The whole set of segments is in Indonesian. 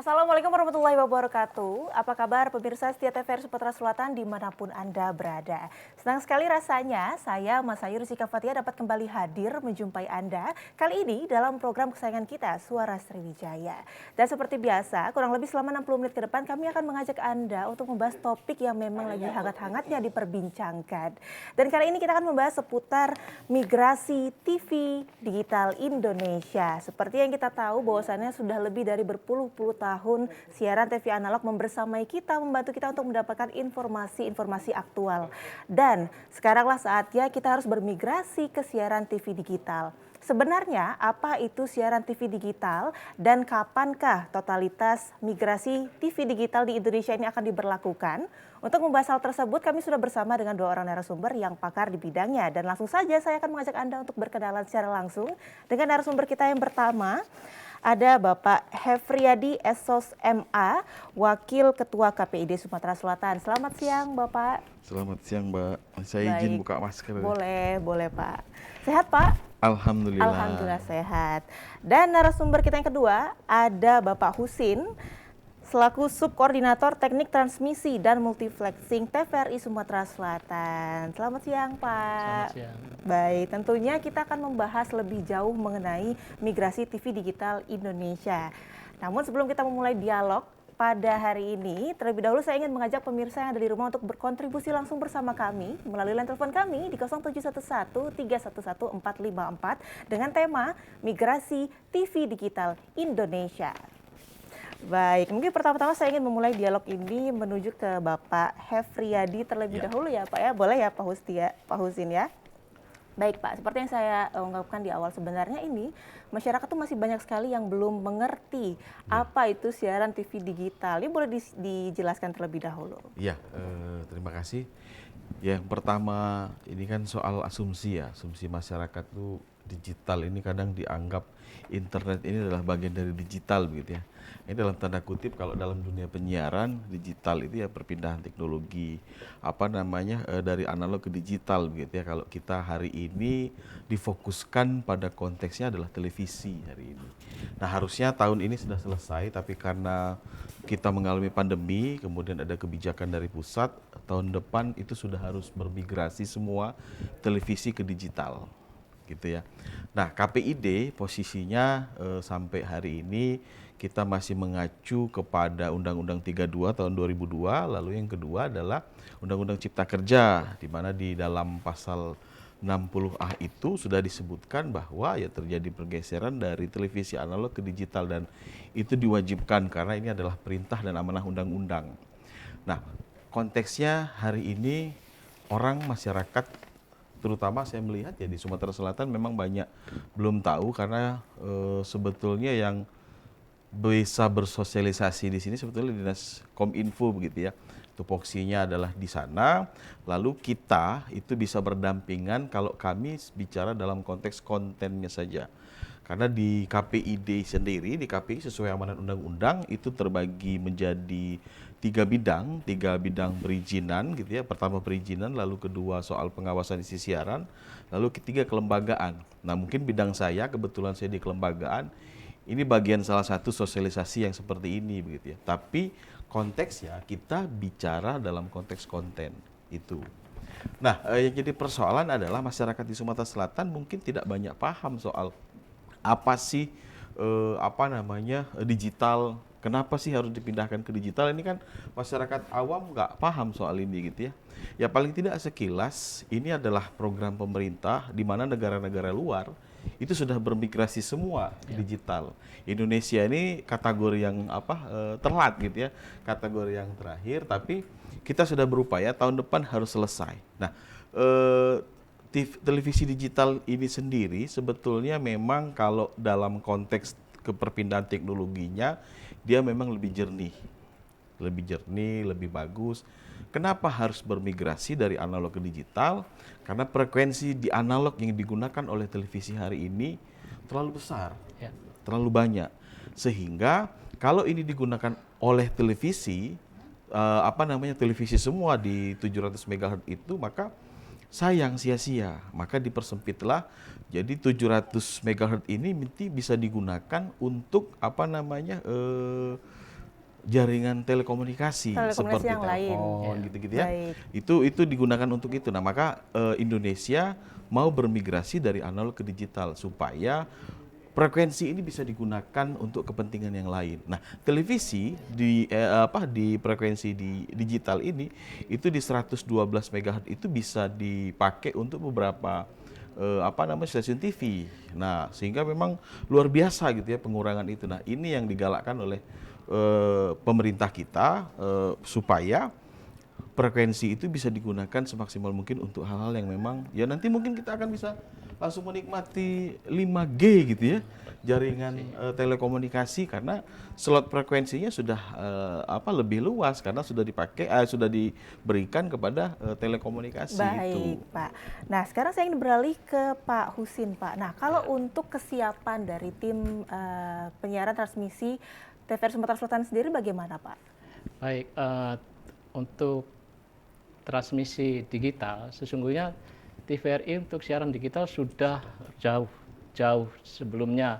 Assalamualaikum warahmatullahi wabarakatuh. Apa kabar pemirsa setia TVRI Sumatera Selatan dimanapun Anda berada. Senang sekali rasanya saya, Mas Ayu Rizika Fathia, dapat kembali hadir menjumpai Anda. Kali ini dalam program kesayangan kita, Suara Sriwijaya. Dan seperti biasa, kurang lebih selama 60 menit ke depan kami akan mengajak Anda untuk membahas topik yang memang lagi hangat-hangatnya diperbincangkan. Dan kali ini kita akan membahas seputar migrasi TV digital Indonesia. Seperti yang kita tahu bahwasannya sudah lebih dari berpuluh-puluh tahun siaran TV analog membersamai kita, membantu kita untuk mendapatkan informasi-informasi aktual. Dan sekaranglah saatnya kita harus bermigrasi ke siaran TV digital. Sebenarnya apa itu siaran TV digital dan kapankah totalitas migrasi TV digital di Indonesia ini akan diberlakukan? Untuk membahas hal tersebut kami sudah bersama dengan dua orang narasumber yang pakar di bidangnya. Dan langsung saja saya akan mengajak Anda untuk berkenalan secara langsung dengan narasumber kita yang pertama. Ada Bapak Hefriyadi Esos MA, Wakil Ketua KPID Sumatera Selatan. Selamat siang Bapak. Selamat siang Mbak, saya izin buka masker. Boleh Pak. Sehat Pak? Alhamdulillah. Alhamdulillah sehat. Dan narasumber kita yang kedua ada Bapak Husin, selaku Subkoordinator Teknik Transmisi dan Multiplexing TVRI Sumatera Selatan. Selamat siang Pak. Selamat siang. Baik, tentunya kita akan membahas lebih jauh mengenai migrasi TV digital Indonesia. Namun sebelum kita memulai dialog pada hari ini, terlebih dahulu saya ingin mengajak pemirsa yang ada di rumah untuk berkontribusi langsung bersama kami melalui line telepon kami di 0711 311 454 dengan tema Migrasi TV Digital Indonesia. Baik, mungkin pertama-tama saya ingin memulai dialog ini menuju ke Bapak Hefriyadi terlebih dahulu ya Pak ya. Boleh ya Pak Husin ya? Baik Pak, seperti yang saya ungkapkan di awal, sebenarnya ini masyarakat tuh masih banyak sekali yang belum mengerti apa itu siaran TV digital. Ini boleh dijelaskan terlebih dahulu. Iya, terima kasih. Yang pertama ini kan soal asumsi ya, asumsi masyarakat tuh digital ini kadang dianggap internet ini adalah bagian dari digital begitu ya. Ini dalam tanda kutip kalau dalam dunia penyiaran digital itu ya perpindahan teknologi dari analog ke digital begitu ya. Kalau kita hari ini difokuskan pada konteksnya adalah televisi hari ini. Nah harusnya tahun ini sudah selesai tapi karena kita mengalami pandemi kemudian ada kebijakan dari pusat, tahun depan itu sudah harus bermigrasi semua televisi ke digital gitu ya. Nah KPID posisinya sampai hari ini kita masih mengacu kepada Undang-Undang 32 tahun 2002, lalu yang kedua adalah Undang-Undang Cipta Kerja, di mana di dalam pasal 60A itu sudah disebutkan bahwa ya terjadi pergeseran dari televisi analog ke digital dan itu diwajibkan karena ini adalah perintah dan amanah undang-undang. Nah, konteksnya hari ini orang masyarakat terutama saya melihat ya di Sumatera Selatan memang banyak belum tahu karena sebetulnya yang bisa bersosialisasi di sini sebetulnya Dinas Kominfo begitu ya. Tupoksinya adalah di sana. Lalu kita itu bisa berdampingan kalau kami bicara dalam konteks kontennya saja. Karena di KPID sendiri, di KPI sesuai amanat undang-undang itu terbagi menjadi tiga bidang perizinan gitu ya. Pertama perizinan, lalu kedua soal pengawasan isi siaran, lalu ketiga kelembagaan. Nah mungkin bidang saya, kebetulan saya di kelembagaan, ini bagian salah satu sosialisasi yang seperti ini begitu ya. Tapi konteksnya kita bicara dalam konteks konten itu. Nah, yang jadi persoalan adalah masyarakat di Sumatera Selatan mungkin tidak banyak paham soal apa sih digital. Kenapa sih harus dipindahkan ke digital? Ini kan masyarakat awam nggak paham soal ini gitu ya. Ya paling tidak sekilas ini adalah program pemerintah di mana negara-negara luar itu sudah bermigrasi semua digital. Indonesia ini kategori yang telat gitu ya, kategori yang terakhir. Tapi kita sudah berupaya tahun depan harus selesai. Nah, televisi digital ini sendiri sebetulnya memang kalau dalam konteks keperpindahan teknologinya dia memang lebih jernih, lebih bagus. Kenapa harus bermigrasi dari analog ke digital? Karena frekuensi di analog yang digunakan oleh televisi hari ini terlalu besar, terlalu banyak. Sehingga kalau ini digunakan oleh televisi, televisi semua di 700 MHz itu, maka sayang sia-sia. Maka dipersempitlah. Jadi 700 MHz ini bisa digunakan untuk jaringan telekomunikasi Telekomunikasi seperti yang lain. telepon Ya. gitu-gitu ya. Baik. Itu digunakan untuk itu. Nah, maka Indonesia mau bermigrasi dari analog ke digital supaya frekuensi ini bisa digunakan untuk kepentingan yang lain. Nah, televisi di frekuensi di digital ini itu di 112 MHz itu bisa dipakai untuk beberapa stasiun TV. Nah, sehingga memang luar biasa gitu ya pengurangan itu. Nah, ini yang digalakkan oleh pemerintah kita supaya frekuensi itu bisa digunakan semaksimal mungkin untuk hal-hal yang memang ya nanti mungkin kita akan bisa langsung menikmati 5G gitu ya, jaringan telekomunikasi karena slot frekuensinya sudah lebih luas karena sudah sudah diberikan kepada telekomunikasi itu. Baik, Pak. Nah, sekarang saya ingin beralih ke Pak Husin, Pak. Nah, kalau untuk kesiapan dari tim penyiaran transmisi TVRI Sumatera Selatan sendiri bagaimana, Pak? Baik, untuk transmisi digital, sesungguhnya TVRI untuk siaran digital sudah jauh sebelumnya.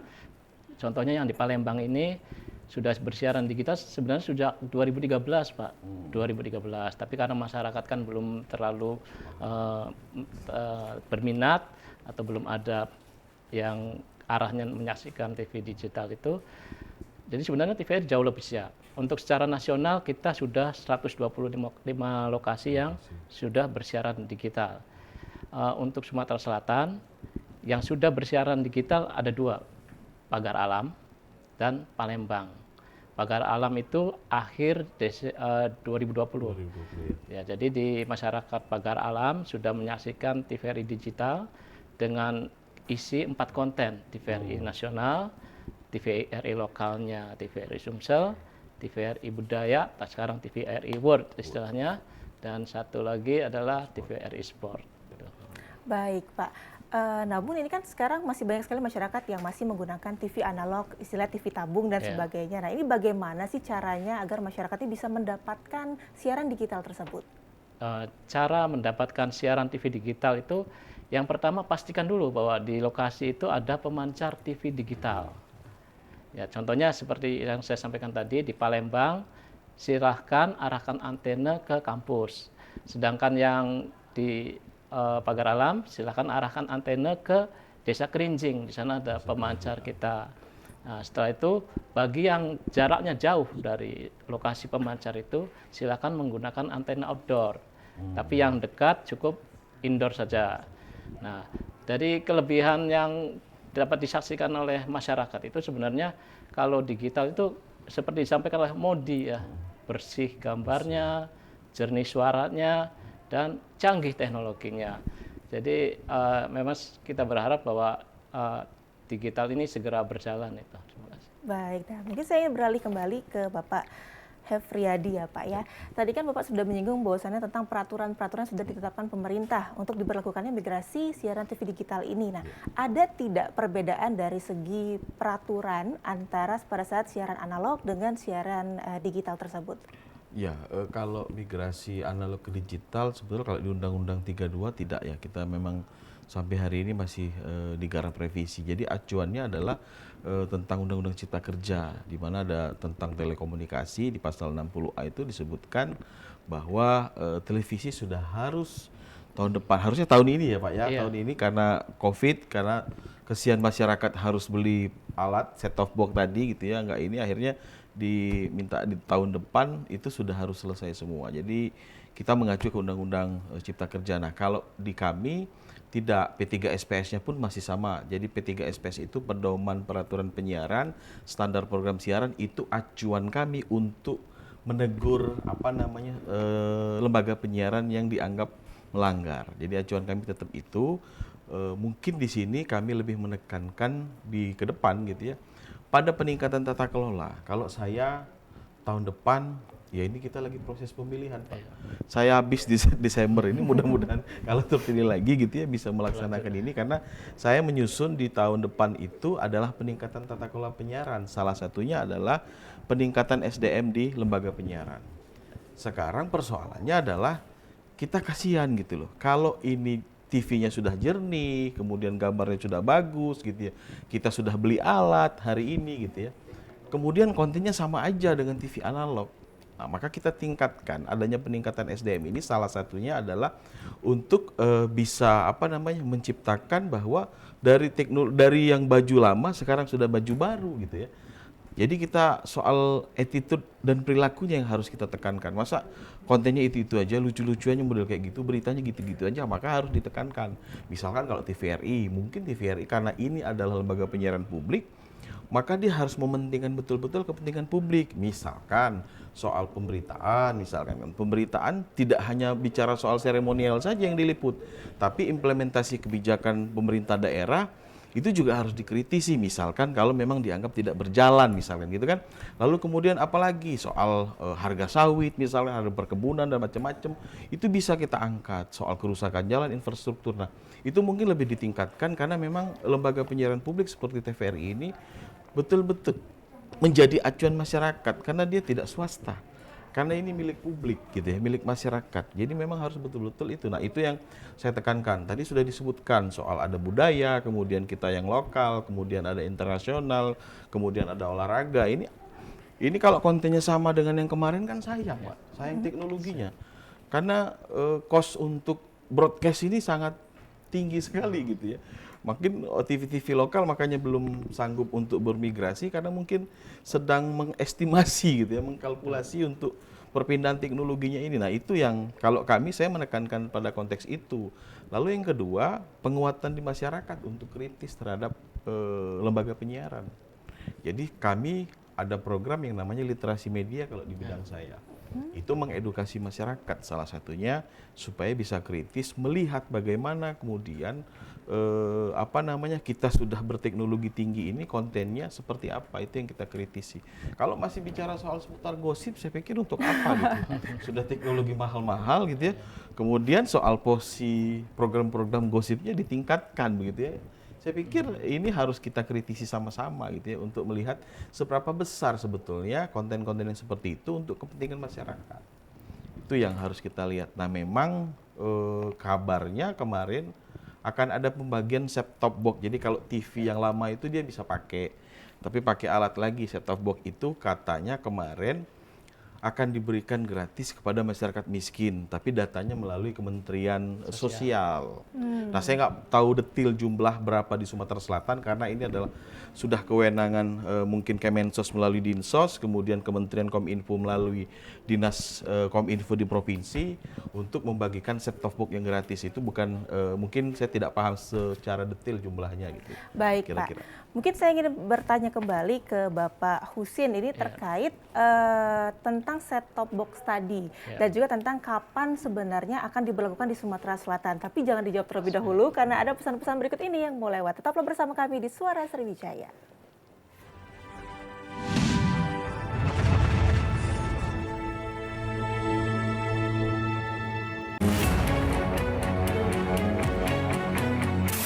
Contohnya yang di Palembang ini sudah bersiaran digital sebenarnya sejak 2013, Pak. 2013. Tapi karena masyarakat kan belum terlalu berminat atau belum ada yang arahnya menyaksikan TV digital itu. Jadi sebenarnya TVRI jauh lebih siap. Untuk secara nasional kita sudah 125 lokasi yang sudah bersiaran digital. Untuk Sumatera Selatan yang sudah bersiaran digital ada 2, Pagar Alam dan Palembang. Pagar Alam itu akhir 2020. Ya, jadi di masyarakat Pagar Alam sudah menyaksikan TVRI digital dengan isi 4 konten, TVRI nasional, TVRI lokalnya, TVRI Sumsel, TVRI Budaya, sekarang TVRI World istilahnya, dan satu lagi adalah TVRI Sport. Baik, Pak. Namun ini kan sekarang masih banyak sekali masyarakat yang masih menggunakan TV analog, istilah TV tabung dan sebagainya. Nah, ini bagaimana sih caranya agar masyarakat ini bisa mendapatkan siaran digital tersebut? Cara mendapatkan siaran TV digital itu, yang pertama pastikan dulu bahwa di lokasi itu ada pemancar TV digital. Ya, contohnya seperti yang saya sampaikan tadi di Palembang, silahkan arahkan antena ke kampus. Sedangkan yang di Pagar Alam, silahkan arahkan antena ke Desa Kerinjing. Di sana ada pemancar kita. Nah, setelah itu, bagi yang jaraknya jauh dari lokasi pemancar itu, silahkan menggunakan antena outdoor. Tapi yang dekat cukup indoor saja. Nah, dari kelebihan yang dapat disaksikan oleh masyarakat itu sebenarnya kalau digital itu seperti disampaikan oleh Modi ya, bersih gambarnya, jernih suaranya, dan canggih teknologinya. Jadi memang kita berharap bahwa digital ini segera berjalan itu. Terima kasih. Baik, nah mungkin saya ingin beralih kembali ke Bapak Hefriadi ya Pak ya. Tadi kan Bapak sudah menyinggung bahwasannya tentang peraturan-peraturan sudah ditetapkan pemerintah untuk diberlakukannya migrasi siaran TV digital ini. Nah, ada tidak perbedaan dari segi peraturan antara pada saat siaran analog dengan siaran digital tersebut? Ya, kalau migrasi analog ke digital sebetulnya kalau di Undang-Undang 32 tidak ya. Kita memang sampai hari ini masih digarap revisi. Jadi acuannya adalah tentang Undang-Undang Cipta Kerja, di mana ada tentang telekomunikasi di pasal 60A itu disebutkan bahwa televisi sudah harus tahun depan, harusnya tahun ini ya Pak ya, tahun ini karena COVID, karena kesian masyarakat harus beli alat set-top box tadi gitu ya, enggak ini akhirnya diminta di tahun depan itu sudah harus selesai semua. Jadi kita mengacu ke Undang-Undang Cipta Kerja. Nah, kalau di kami tidak, P3SPS-nya pun masih sama. Jadi P3SPS itu pedoman peraturan penyiaran, standar program siaran itu acuan kami untuk menegur lembaga penyiaran yang dianggap melanggar. Jadi acuan kami tetap itu. Mungkin di sini kami lebih menekankan ke depan gitu ya, pada peningkatan tata kelola. Kalau saya tahun depan, ya ini kita lagi proses pemilihan Pak. Saya habis di Desember ini, mudah-mudahan kalau terpilih lagi gitu ya bisa melaksanakan ini, karena saya menyusun di tahun depan itu adalah peningkatan tata kelola penyiaran. Salah satunya adalah peningkatan SDM di lembaga penyiaran. Sekarang persoalannya adalah kita kasihan gitu loh. Kalau ini TV-nya sudah jernih, kemudian gambarnya sudah bagus gitu ya. Kita sudah beli alat hari ini gitu ya. kemudian kontennya sama aja dengan TV analog. Nah, maka kita tingkatkan, adanya peningkatan SDM ini salah satunya adalah untuk bisa menciptakan bahwa dari yang baju lama sekarang sudah baju baru gitu ya. Jadi kita soal attitude dan perilakunya yang harus kita tekankan. Masa kontennya itu aja, lucu-lucuannya model kayak gitu, beritanya gitu-gitu aja, maka harus ditekankan. Misalkan kalau TVRI, mungkin TVRI karena ini adalah lembaga penyiaran publik, maka dia harus mementingkan betul-betul kepentingan publik. Misalkan soal pemberitaan, pemberitaan tidak hanya bicara soal seremonial saja yang diliput, tapi implementasi kebijakan pemerintah daerah itu juga harus dikritisi. Misalkan kalau memang dianggap tidak berjalan, misalkan gitu kan. Lalu kemudian apalagi soal harga sawit, misalnya harga perkebunan dan macam-macam, itu bisa kita angkat. Soal kerusakan jalan, infrastruktur. Nah, itu mungkin lebih ditingkatkan karena memang lembaga penyiaran publik seperti TVRI ini betul-betul menjadi acuan masyarakat karena dia tidak swasta, karena ini milik publik gitu ya, milik masyarakat. Jadi memang harus betul-betul itu. Nah, itu yang saya tekankan. Tadi sudah disebutkan soal ada budaya, kemudian kita yang lokal, kemudian ada internasional, kemudian ada olahraga. Ini kalau kontennya sama dengan yang kemarin kan sayang, Pak. Sayang teknologinya. Karena cost untuk broadcast ini sangat tinggi sekali gitu ya. Mungkin TV-TV lokal makanya belum sanggup untuk bermigrasi karena mungkin sedang mengestimasi gitu ya, mengkalkulasi untuk perpindahan teknologinya ini. Nah, itu yang kalau saya menekankan pada konteks itu. Lalu yang kedua, penguatan di masyarakat untuk kritis terhadap lembaga penyiaran. Jadi kami ada program yang namanya literasi media kalau di bidang saya. Itu mengedukasi masyarakat salah satunya supaya bisa kritis melihat bagaimana kemudian kita sudah berteknologi tinggi ini kontennya seperti apa, itu yang kita kritisi. Kalau masih bicara soal seputar gosip, saya pikir untuk apa gitu. Sudah teknologi mahal-mahal gitu ya. Kemudian soal program-program gosipnya ditingkatkan begitu ya. Saya pikir ini harus kita kritisi sama-sama gitu ya untuk melihat seberapa besar sebetulnya konten-konten yang seperti itu untuk kepentingan masyarakat. Itu yang harus kita lihat. Nah, memang kabarnya kemarin akan ada pembagian set-top box. Jadi kalau TV yang lama itu dia bisa pakai, tapi pakai alat lagi. Set-top box itu katanya kemarin akan diberikan gratis kepada masyarakat miskin, tapi datanya melalui Kementerian Sosial. Nah, saya nggak tahu detail jumlah berapa di Sumatera Selatan karena ini adalah sudah kewenangan mungkin Kemensos melalui Dinsos, kemudian Kementerian Kominfo melalui Dinas Kominfo di provinsi untuk membagikan set-top box yang gratis. Itu bukan mungkin saya tidak paham secara detail jumlahnya gitu. Baik, kira-kira. Pak. Mungkin saya ingin bertanya kembali ke Bapak Husin ini terkait tentang set-top box tadi dan juga tentang kapan sebenarnya akan diberlakukan di Sumatera Selatan. Tapi jangan dijawab terlebih dahulu karena ada pesan-pesan berikut ini yang mau lewat. Tetaplah bersama kami di Suara Sriwijaya.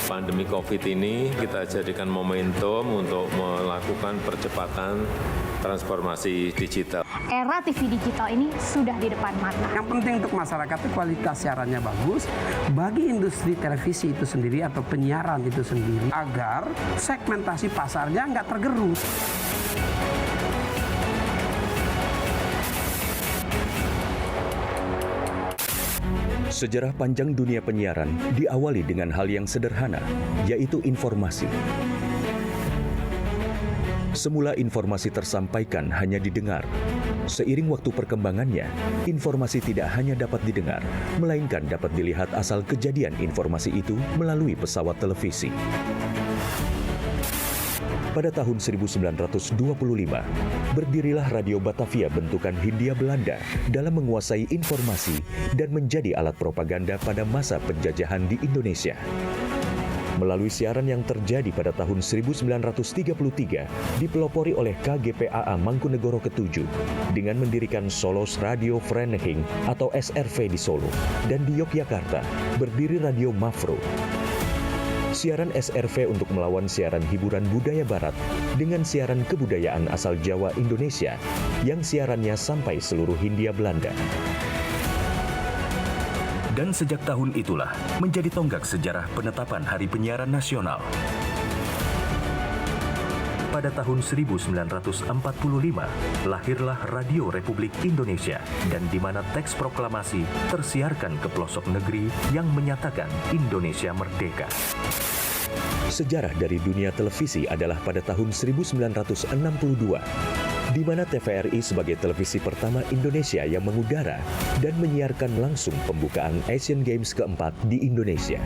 Pandemi COVID ini kita jadikan momentum untuk melakukan percepatan transformasi digital. Era TV digital ini sudah di depan mata. Yang penting untuk masyarakat itu kualitas siarannya bagus, bagi industri televisi itu sendiri atau penyiaran itu sendiri, agar segmentasi pasarnya nggak tergerus. Sejarah panjang dunia penyiaran diawali dengan hal yang sederhana, yaitu informasi. Semula informasi tersampaikan hanya didengar. Seiring waktu perkembangannya, informasi tidak hanya dapat didengar, melainkan dapat dilihat asal kejadian informasi itu melalui pesawat televisi. Pada tahun 1925, berdirilah Radio Batavia bentukan Hindia Belanda dalam menguasai informasi dan menjadi alat propaganda pada masa penjajahan di Indonesia. Melalui siaran yang terjadi pada tahun 1933, dipelopori oleh KGPAA Mangkunegoro ke-7 dengan mendirikan Solos Radio Vereniging atau SRV di Solo, dan di Yogyakarta berdiri Radio Mafro. Siaran SRV untuk melawan siaran hiburan budaya barat dengan siaran kebudayaan asal Jawa Indonesia yang siarannya sampai seluruh Hindia Belanda. Dan sejak tahun itulah menjadi tonggak sejarah penetapan Hari Penyiaran Nasional. pada tahun 1945, lahirlah Radio Republik Indonesia dan di mana teks proklamasi tersiarkan ke pelosok negeri yang menyatakan Indonesia merdeka. Sejarah dari dunia televisi adalah pada tahun 1962, di mana TVRI sebagai televisi pertama Indonesia yang mengudara dan menyiarkan langsung pembukaan Asian Games keempat di Indonesia.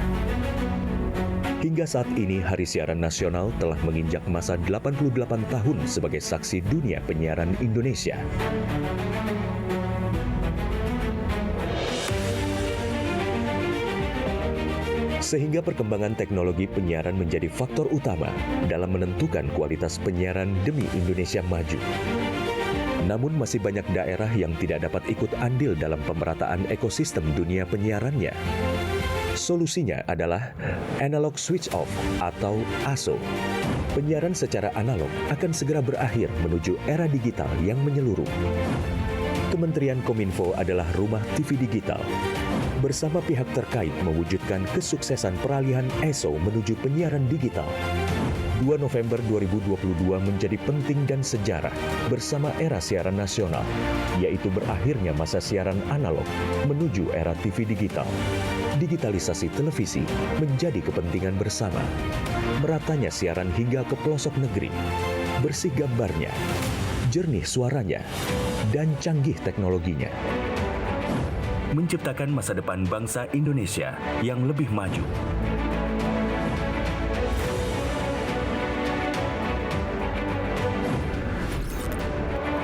Hingga saat ini, Hari Siaran Nasional telah menginjak masa 88 tahun sebagai saksi dunia penyiaran Indonesia. Sehingga perkembangan teknologi penyiaran menjadi faktor utama dalam menentukan kualitas penyiaran demi Indonesia maju. Namun masih banyak daerah yang tidak dapat ikut andil dalam pemerataan ekosistem dunia penyiarannya. Solusinya adalah analog switch off atau ASO. Penyiaran secara analog akan segera berakhir menuju era digital yang menyeluruh. Kementerian Kominfo adalah rumah TV digital. Bersama pihak terkait mewujudkan kesuksesan peralihan ESO menuju penyiaran digital. 2 November 2022 menjadi penting dan sejarah bersama era siaran nasional, yaitu berakhirnya masa siaran analog menuju era TV digital. Digitalisasi televisi menjadi kepentingan bersama. Meratanya siaran hingga ke pelosok negeri. Bersih gambarnya, jernih suaranya, dan canggih teknologinya. Menciptakan masa depan bangsa Indonesia yang lebih maju.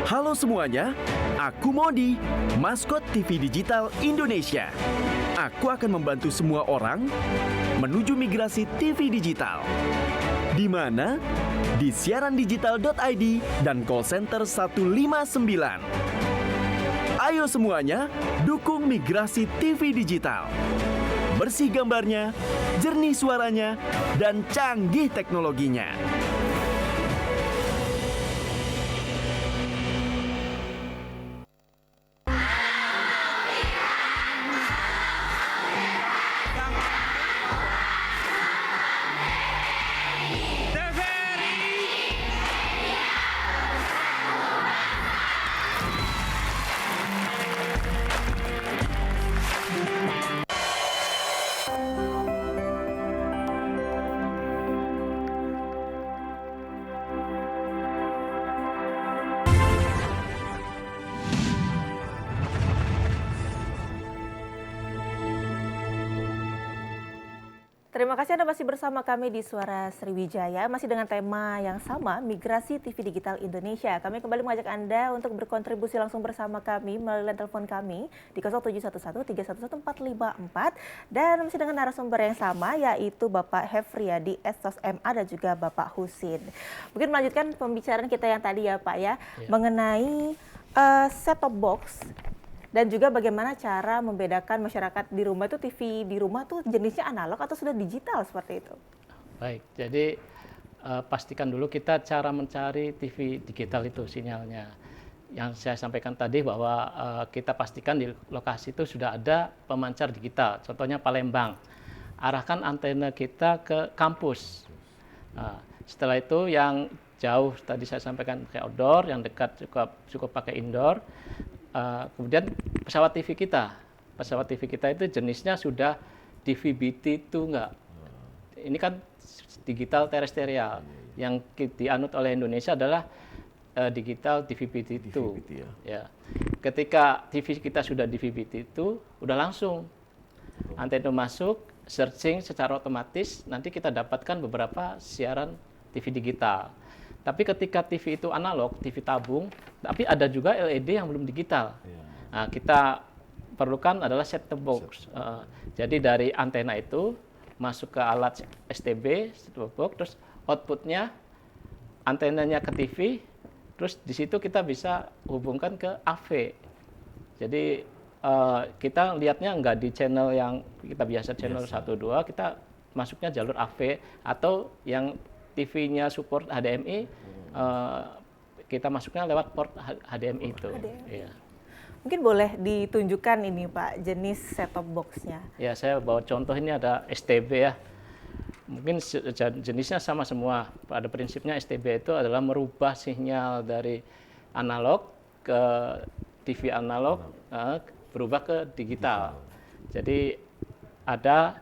Halo semuanya, aku Modi, maskot TV Digital Indonesia. Aku akan membantu semua orang menuju migrasi TV digital. Di mana? Di siarandigital.id dan call center 159. Ayo semuanya, dukung migrasi TV digital. Bersih gambarnya, jernih suaranya, dan canggih teknologinya. Terima kasih Anda masih bersama kami di Suara Sriwijaya, masih dengan tema yang sama, Migrasi TV Digital Indonesia. Kami kembali mengajak Anda untuk berkontribusi langsung bersama kami melalui line telepon kami di 0711-311-454 dan masih dengan narasumber yang sama, yaitu Bapak Hefriadi Estos MA dan juga Bapak Husin. Mungkin melanjutkan pembicaraan kita yang tadi ya Pak ya, mengenai set-top box. Dan juga bagaimana cara membedakan masyarakat di rumah itu TV di rumah tuh jenisnya analog atau sudah digital seperti itu? Baik, jadi pastikan dulu kita cara mencari TV digital itu sinyalnya. Yang saya sampaikan tadi bahwa kita pastikan di lokasi itu sudah ada pemancar digital, contohnya Palembang. Arahkan antena kita ke kampus. Setelah itu yang jauh tadi saya sampaikan pakai outdoor, yang dekat cukup pakai indoor. Kemudian pesawat TV kita itu jenisnya sudah DVB-T2 enggak. Ini kan digital terestrial. Yang dianut oleh Indonesia adalah digital DVB-T2. Ya. Ketika TV kita sudah DVB-T2, udah langsung antena masuk, searching secara otomatis, nanti kita dapatkan beberapa siaran TV digital. Tapi ketika TV itu analog, TV tabung, tapi ada juga LED yang belum digital. Nah, kita perlukan adalah set-top box. Jadi dari antena itu masuk ke alat STB, set-top box, terus outputnya antenanya ke TV, terus di situ kita bisa hubungkan ke AV. Jadi kita lihatnya nggak di channel yang kita biasa channel 1, 2, kita masuknya jalur AV atau yang TV-nya support HDMI, kita masuknya lewat port HDMI itu. Ya. Mungkin boleh ditunjukkan ini Pak, jenis set-top box-nya. Ya, saya bawa contoh ini ada STB ya. mungkin jenisnya sama semua. Pada prinsipnya STB itu adalah merubah sinyal dari analog ke TV analog, berubah ke digital. Jadi ada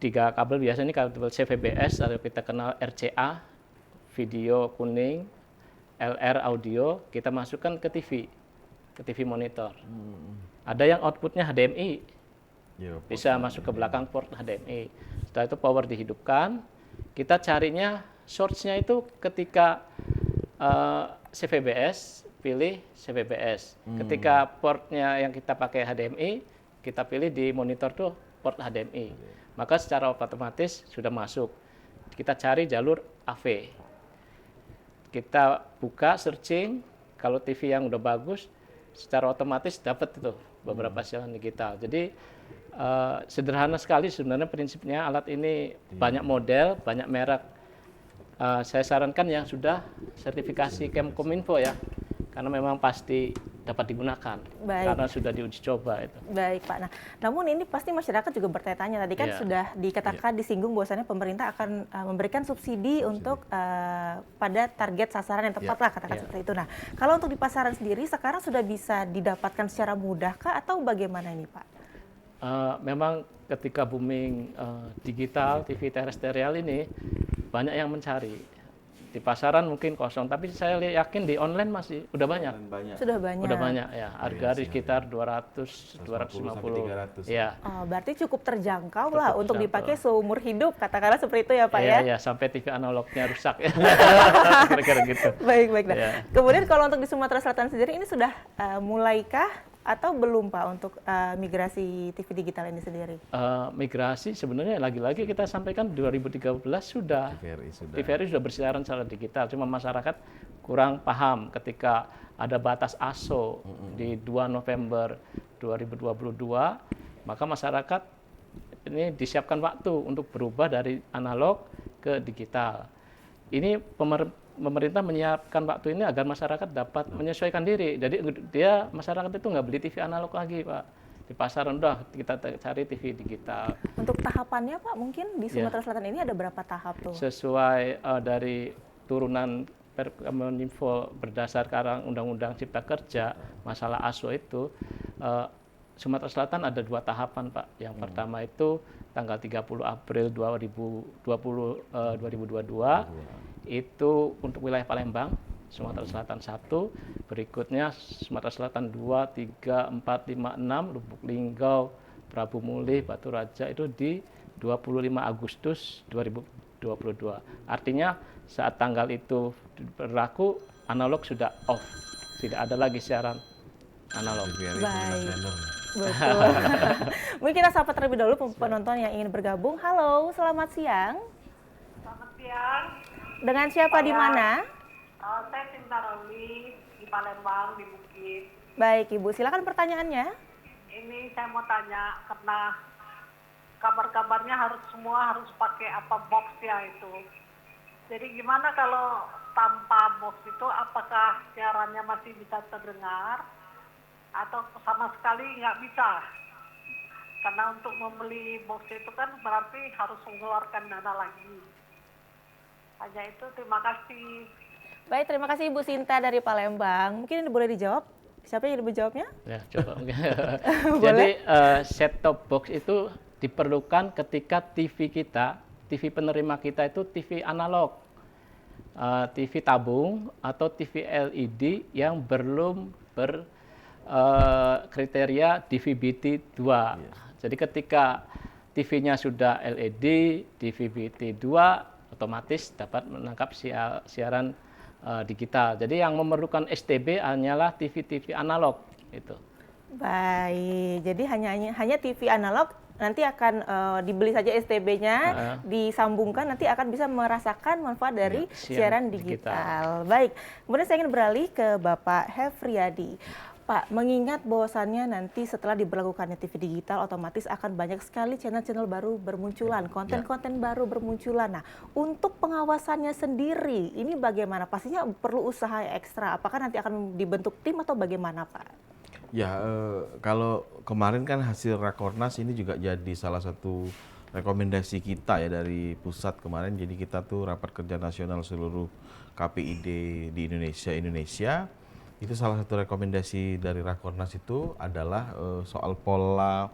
3 kabel, biasanya ini kabel CVBS atau kita kenal RCA, video kuning, LR audio, kita masukkan ke TV monitor. Ada yang outputnya HDMI, bisa masuk ke belakang port HDMI. Setelah itu power dihidupkan, kita carinya source-nya itu ketika CVBS, pilih CVBS. Ketika portnya yang kita pakai HDMI, kita pilih di monitor tuh port HDMI. Maka secara otomatis sudah masuk. Kita cari jalur AV. Kita buka searching, kalau TV yang udah bagus, secara otomatis dapat itu beberapa siaran digital. Jadi sederhana sekali sebenarnya prinsipnya. Alat ini banyak model, banyak merek. Saya sarankan yang sudah sertifikasi Kemkominfo ya, karena memang pasti dapat digunakan. Baik. Karena sudah diuji coba itu. Baik Pak. Nah, namun ini pasti masyarakat juga bertanya-tanya. Tadi kan sudah dikatakan disinggung bahwasannya pemerintah akan memberikan subsidi untuk pada target sasaran yang tepat lah, katakan seperti itu. Nah, kalau untuk di pasaran sendiri sekarang sudah bisa didapatkan secara mudah kah atau bagaimana ini Pak? Memang ketika booming digital, TV terestrial ini banyak yang mencari. Di pasaran mungkin kosong, tapi saya yakin di online masih udah banyak. Sudah banyak. Udah banyak ya. Harga di sekitar 200, 250. Ya. Oh, berarti cukup terjangkau lah untuk dipakai seumur hidup, katakanlah seperti itu ya Pak ya? Iya, sampai TV analognya rusak ya. Kira-kira gitu. Baik. Nah, kemudian kalau untuk di Sumatera Selatan sendiri ini sudah mulaikah atau belum Pak untuk migrasi TV digital ini sendiri? Migrasi sebenarnya lagi-lagi kita sampaikan 2013 sudah. TVRI sudah bersiaran secara digital, cuma masyarakat kurang paham ketika ada batas ASO di 2 November 2022, maka masyarakat ini disiapkan waktu untuk berubah dari analog ke digital. Ini pemerintah menyiapkan waktu ini agar masyarakat dapat menyesuaikan diri. Jadi masyarakat itu nggak beli TV analog lagi Pak. Di pasaran udah kita cari TV digital. Untuk tahapannya Pak, mungkin di Sumatera Selatan ini ada berapa tahap tuh? Sesuai dari turunan Perkominfo berdasarkan Undang-Undang Cipta Kerja, masalah ASO itu, Sumatera Selatan ada 2 tahapan Pak. Yang pertama itu tanggal 30 April 2022, itu untuk wilayah Palembang, Sumatera Selatan 1, berikutnya Sumatera Selatan 2, 3, 4, 5, 6, Lubuk Linggau, Prabu Mulih, Batu Raja itu di 25 Agustus 2022. Artinya saat tanggal itu berlaku, analog sudah off, tidak ada lagi siaran analog. Baik. Betul. Mungkin kita sapa terlebih dahulu penonton yang ingin bergabung. Halo, selamat siang. Selamat siang. Dengan siapa di mana? Saya Sinta Rauli di Palembang, di Bukit. Baik Ibu, silakan pertanyaannya. Ini saya mau tanya karena kabar-kabarnya semua harus pakai box ya itu. Jadi gimana kalau tanpa box itu, apakah siarannya masih bisa terdengar atau sama sekali nggak bisa? Karena untuk membeli box itu kan berarti harus mengeluarkan dana lagi. Hanya itu, terima kasih. Baik, terima kasih Ibu Sinta dari Palembang. Mungkin ini boleh dijawab? Siapa yang dijawabnya? Ya, coba mungkin. Jadi set-top box itu diperlukan ketika TV penerima kita itu TV analog, TV tabung atau TV LED yang belum berkriteria DVB-T2. Jadi ketika TV-nya sudah LED, DVB-T2, otomatis dapat menangkap siaran digital. Jadi yang memerlukan STB hanyalah TV analog itu. Baik, jadi hanya TV analog nanti akan dibeli saja STB-nya, disambungkan nanti akan bisa merasakan manfaat dari siaran digital. Baik, kemudian saya ingin beralih ke Bapak Hefriadi. Pak, mengingat bahwasannya nanti setelah diberlakukannya TV digital, otomatis akan banyak sekali channel-channel baru bermunculan, konten-konten baru bermunculan. Nah, untuk pengawasannya sendiri, ini bagaimana? Pastinya perlu usaha ekstra. Apakah nanti akan dibentuk tim atau bagaimana, Pak? Ya, kalau kemarin kan hasil Rakornas ini juga jadi salah satu rekomendasi kita ya dari pusat kemarin. Jadi kita tuh rapat kerja nasional seluruh KPID di Indonesia. Itu salah satu rekomendasi dari Rakornas itu adalah soal pola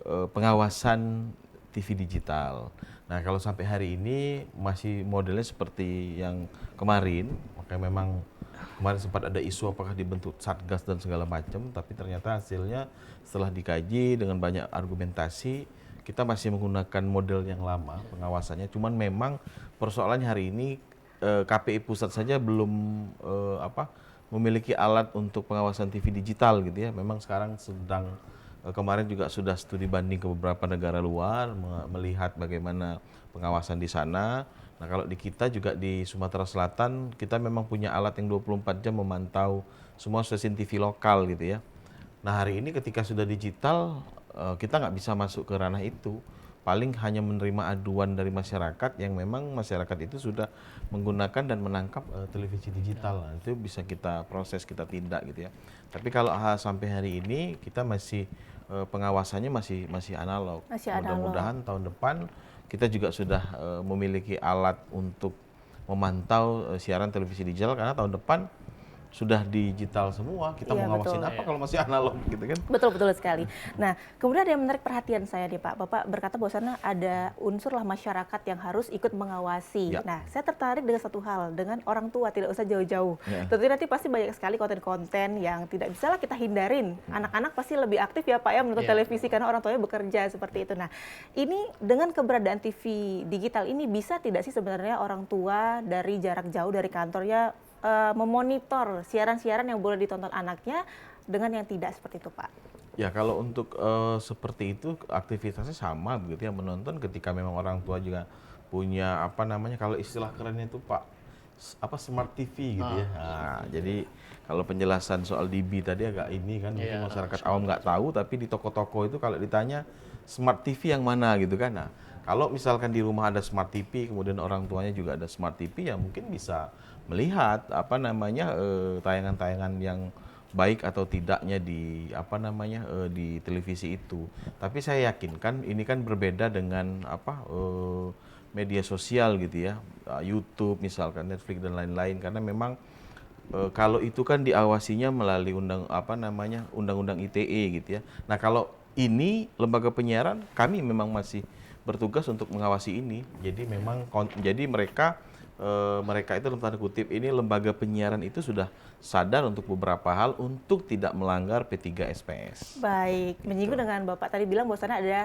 pengawasan TV digital. Nah, kalau sampai hari ini masih modelnya seperti yang kemarin, makanya memang kemarin sempat ada isu apakah dibentuk satgas dan segala macam, tapi ternyata hasilnya setelah dikaji dengan banyak argumentasi, kita masih menggunakan model yang lama pengawasannya. Cuman memang persoalannya hari ini KPI pusat saja belum memiliki alat untuk pengawasan TV digital gitu ya. Memang sekarang sedang kemarin juga sudah studi banding ke beberapa negara luar melihat bagaimana pengawasan di sana. Nah, kalau di kita juga di Sumatera Selatan kita memang punya alat yang 24 jam memantau semua stasiun TV lokal gitu ya. Nah, hari ini ketika sudah digital kita nggak bisa masuk ke ranah itu. Paling hanya menerima aduan dari masyarakat yang memang masyarakat itu sudah menggunakan dan menangkap televisi digital. Nah, itu bisa kita proses, kita tindak gitu ya. Tapi kalau sampai hari ini kita masih pengawasannya masih analog. Mudah-mudahan tahun depan kita juga sudah memiliki alat untuk memantau siaran televisi digital, karena tahun depan sudah digital semua, kita mau ngawasin apa kalau masih analog gitu kan? Betul sekali. Nah, kemudian ada yang menarik perhatian saya nih Pak. Bapak berkata bahwasannya ada unsur lah masyarakat yang harus ikut mengawasi. Nah, saya tertarik dengan satu hal, dengan orang tua, tidak usah jauh-jauh. Tentunya nanti pasti banyak sekali konten-konten yang tidak bisa lah kita hindarin. Anak-anak pasti lebih aktif ya Pak ya menonton televisi karena orang tuanya bekerja seperti itu. Nah, ini dengan keberadaan TV digital ini bisa tidak sih sebenarnya orang tua dari jarak jauh dari kantornya memonitor siaran-siaran yang boleh ditonton anaknya dengan yang tidak seperti itu, Pak? Ya, kalau untuk seperti itu aktivitasnya sama begitu ya, menonton ketika memang orang tua juga punya kalau istilah kerennya itu Pak smart TV gitu ya. Nah, jadi kalau penjelasan soal DB tadi agak ini kan mungkin masyarakat awam nggak tahu, tapi di toko-toko itu kalau ditanya smart TV yang mana gitu kan. Nah, kalau misalkan di rumah ada smart TV, kemudian orang tuanya juga ada smart TV, ya mungkin bisa melihat tayangan-tayangan yang baik atau tidaknya di di televisi itu. Tapi saya yakin kan ini kan berbeda dengan media sosial gitu ya, YouTube misalkan, Netflix dan lain-lain, karena memang kalau itu kan diawasinya melalui undang-undang ITE gitu ya. Nah, kalau ini lembaga penyiaran, kami memang masih bertugas untuk mengawasi ini. Jadi memang mereka itu dalam tanda kutip ini lembaga penyiaran itu sudah sadar untuk beberapa hal untuk tidak melanggar P3 SPS. Baik, menyinggung dengan Bapak tadi bilang bahwasannya ada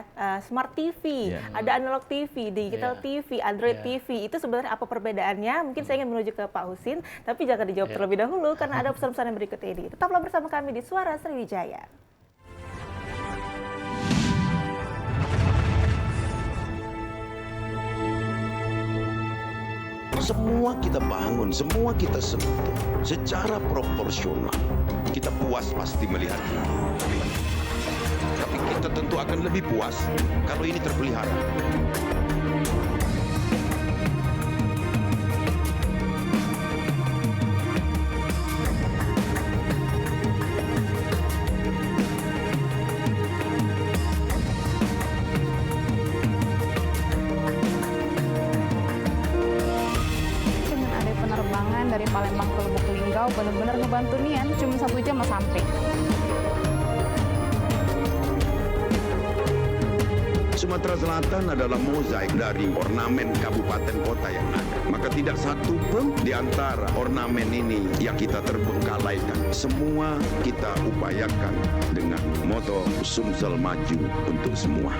smart TV, ada analog TV, digital TV, Android TV. Itu sebenarnya apa perbedaannya? Mungkin saya ingin menuju ke Pak Husin, tapi jangan dijawab terlebih dahulu karena ada pesan-pesan yang berikut ini. Tetaplah bersama kami di Suara Sriwijaya. Semua kita bangun, semua kita sentuh secara proporsional. Kita puas pasti melihat ini. Tapi kita tentu akan lebih puas kalau ini terpelihara. Dari Palembang ke Lubuk Linggau benar-benar ngebantu Nian, cuma 1 jam mau sampai. Sumatera Selatan adalah mozaik dari ornamen kabupaten kota yang ada. Maka tidak satu pun di antara ornamen ini yang kita terbengkalaikan. Semua kita upayakan dengan moto Sumsel Maju untuk semua.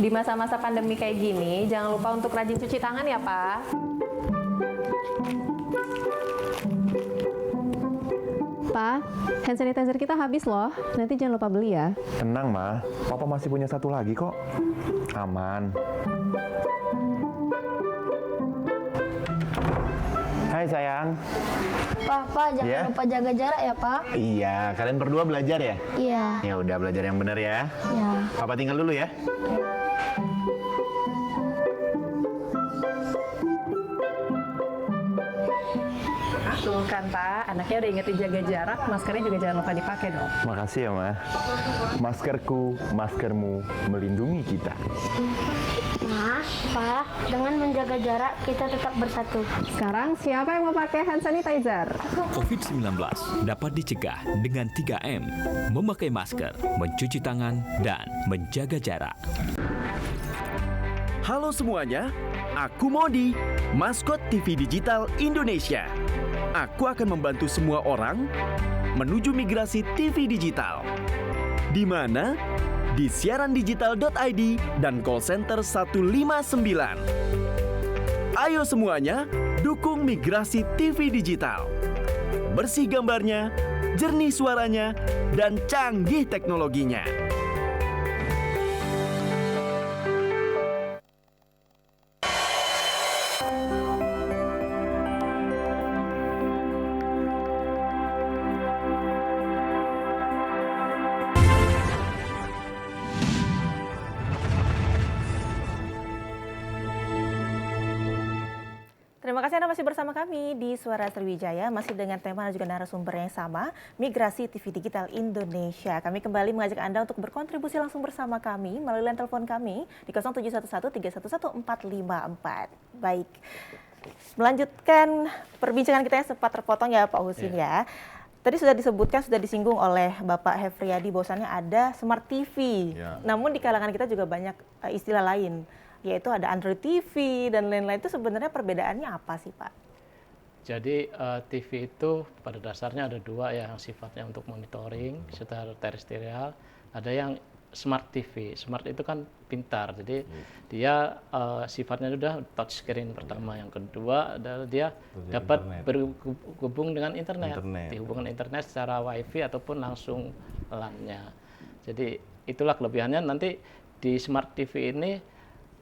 Di masa-masa pandemi kayak gini, jangan lupa untuk rajin cuci tangan ya, Pak. Pak, hand sanitizer kita habis loh. Nanti jangan lupa beli ya. Tenang, Ma. Papa masih punya 1 lagi kok. Aman. Hai sayang. Pak, jangan lupa jaga jarak ya, Pak. Iya, kalian berdua belajar ya? Iya. Ya udah, belajar yang benar ya. Iya. Papa tinggal dulu ya. kan Pak, anaknya udah ingetin jaga jarak, maskernya juga jangan lupa dipakai dong. Makasih ya, Ma. Maskerku, maskermu melindungi kita. Ma, Pak, dengan menjaga jarak kita tetap bersatu. Sekarang siapa yang mau pakai hand sanitizer? COVID-19 dapat dicegah dengan 3M, memakai masker, mencuci tangan, dan menjaga jarak. Halo semuanya, aku Modi, maskot TV Digital Indonesia. Aku akan membantu semua orang menuju migrasi TV digital. Di mana? Di siarandigital.id dan call center 159. Ayo semuanya, dukung migrasi TV digital. Bersih gambarnya, jernih suaranya, dan canggih teknologinya. Terima kasih Anda masih bersama kami di Suara Sriwijaya, masih dengan tema dan juga narasumber yang sama, Migrasi TV Digital Indonesia. Kami kembali mengajak Anda untuk berkontribusi langsung bersama kami melalui line telepon kami di 0711-311-454. Baik, melanjutkan perbincangan kita yang sempat terpotong ya Pak Husin ya. Tadi sudah disebutkan, sudah disinggung oleh Bapak Hefriyadi bahwasannya ada Smart TV. Namun di kalangan kita juga banyak istilah lain, yaitu ada Android TV dan lain-lain. Itu sebenarnya perbedaannya apa sih Pak? Jadi TV itu pada dasarnya ada dua yang sifatnya untuk monitoring secara terestrial, ada yang Smart TV. Smart itu kan pintar, jadi dia sifatnya sudah touchscreen pertama. Yang kedua adalah dia dapat berhubung dengan internet, dihubungkan internet secara wifi ataupun langsung LAN-nya. Jadi itulah kelebihannya. Nanti di Smart TV ini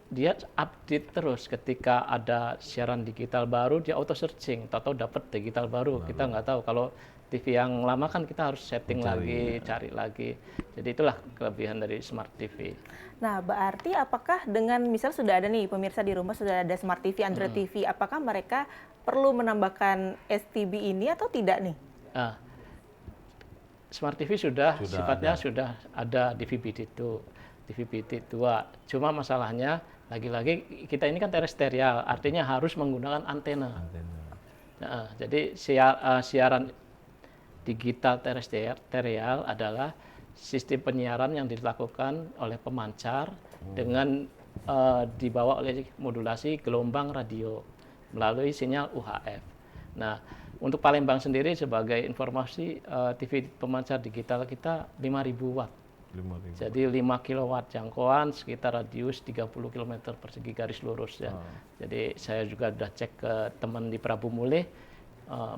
dia update terus, ketika ada siaran digital baru dia auto searching, atau dapat digital baru. Kita nggak tahu, kalau TV yang lama kan kita harus setting lagi, cari lagi. Jadi itulah kelebihan dari Smart TV. Nah, berarti apakah dengan misal sudah ada nih pemirsa di rumah sudah ada Smart TV, Android TV, apakah mereka perlu menambahkan STB ini atau tidak nih? Smart TV sifatnya sudah ada di DVB-T 2. Cuma masalahnya lagi-lagi kita ini kan terestrial, artinya harus menggunakan antena. Nah, jadi siaran digital terestrial adalah sistem penyiaran yang dilakukan oleh pemancar dengan dibawa oleh modulasi gelombang radio melalui sinyal UHF. Nah, untuk Palembang sendiri sebagai informasi, TV pemancar digital kita 5.000 watt. Jadi 5 kW jangkauan, sekitar radius 30 km persegi garis lurus ya. Jadi saya juga sudah cek ke teman di Prabu Mulih,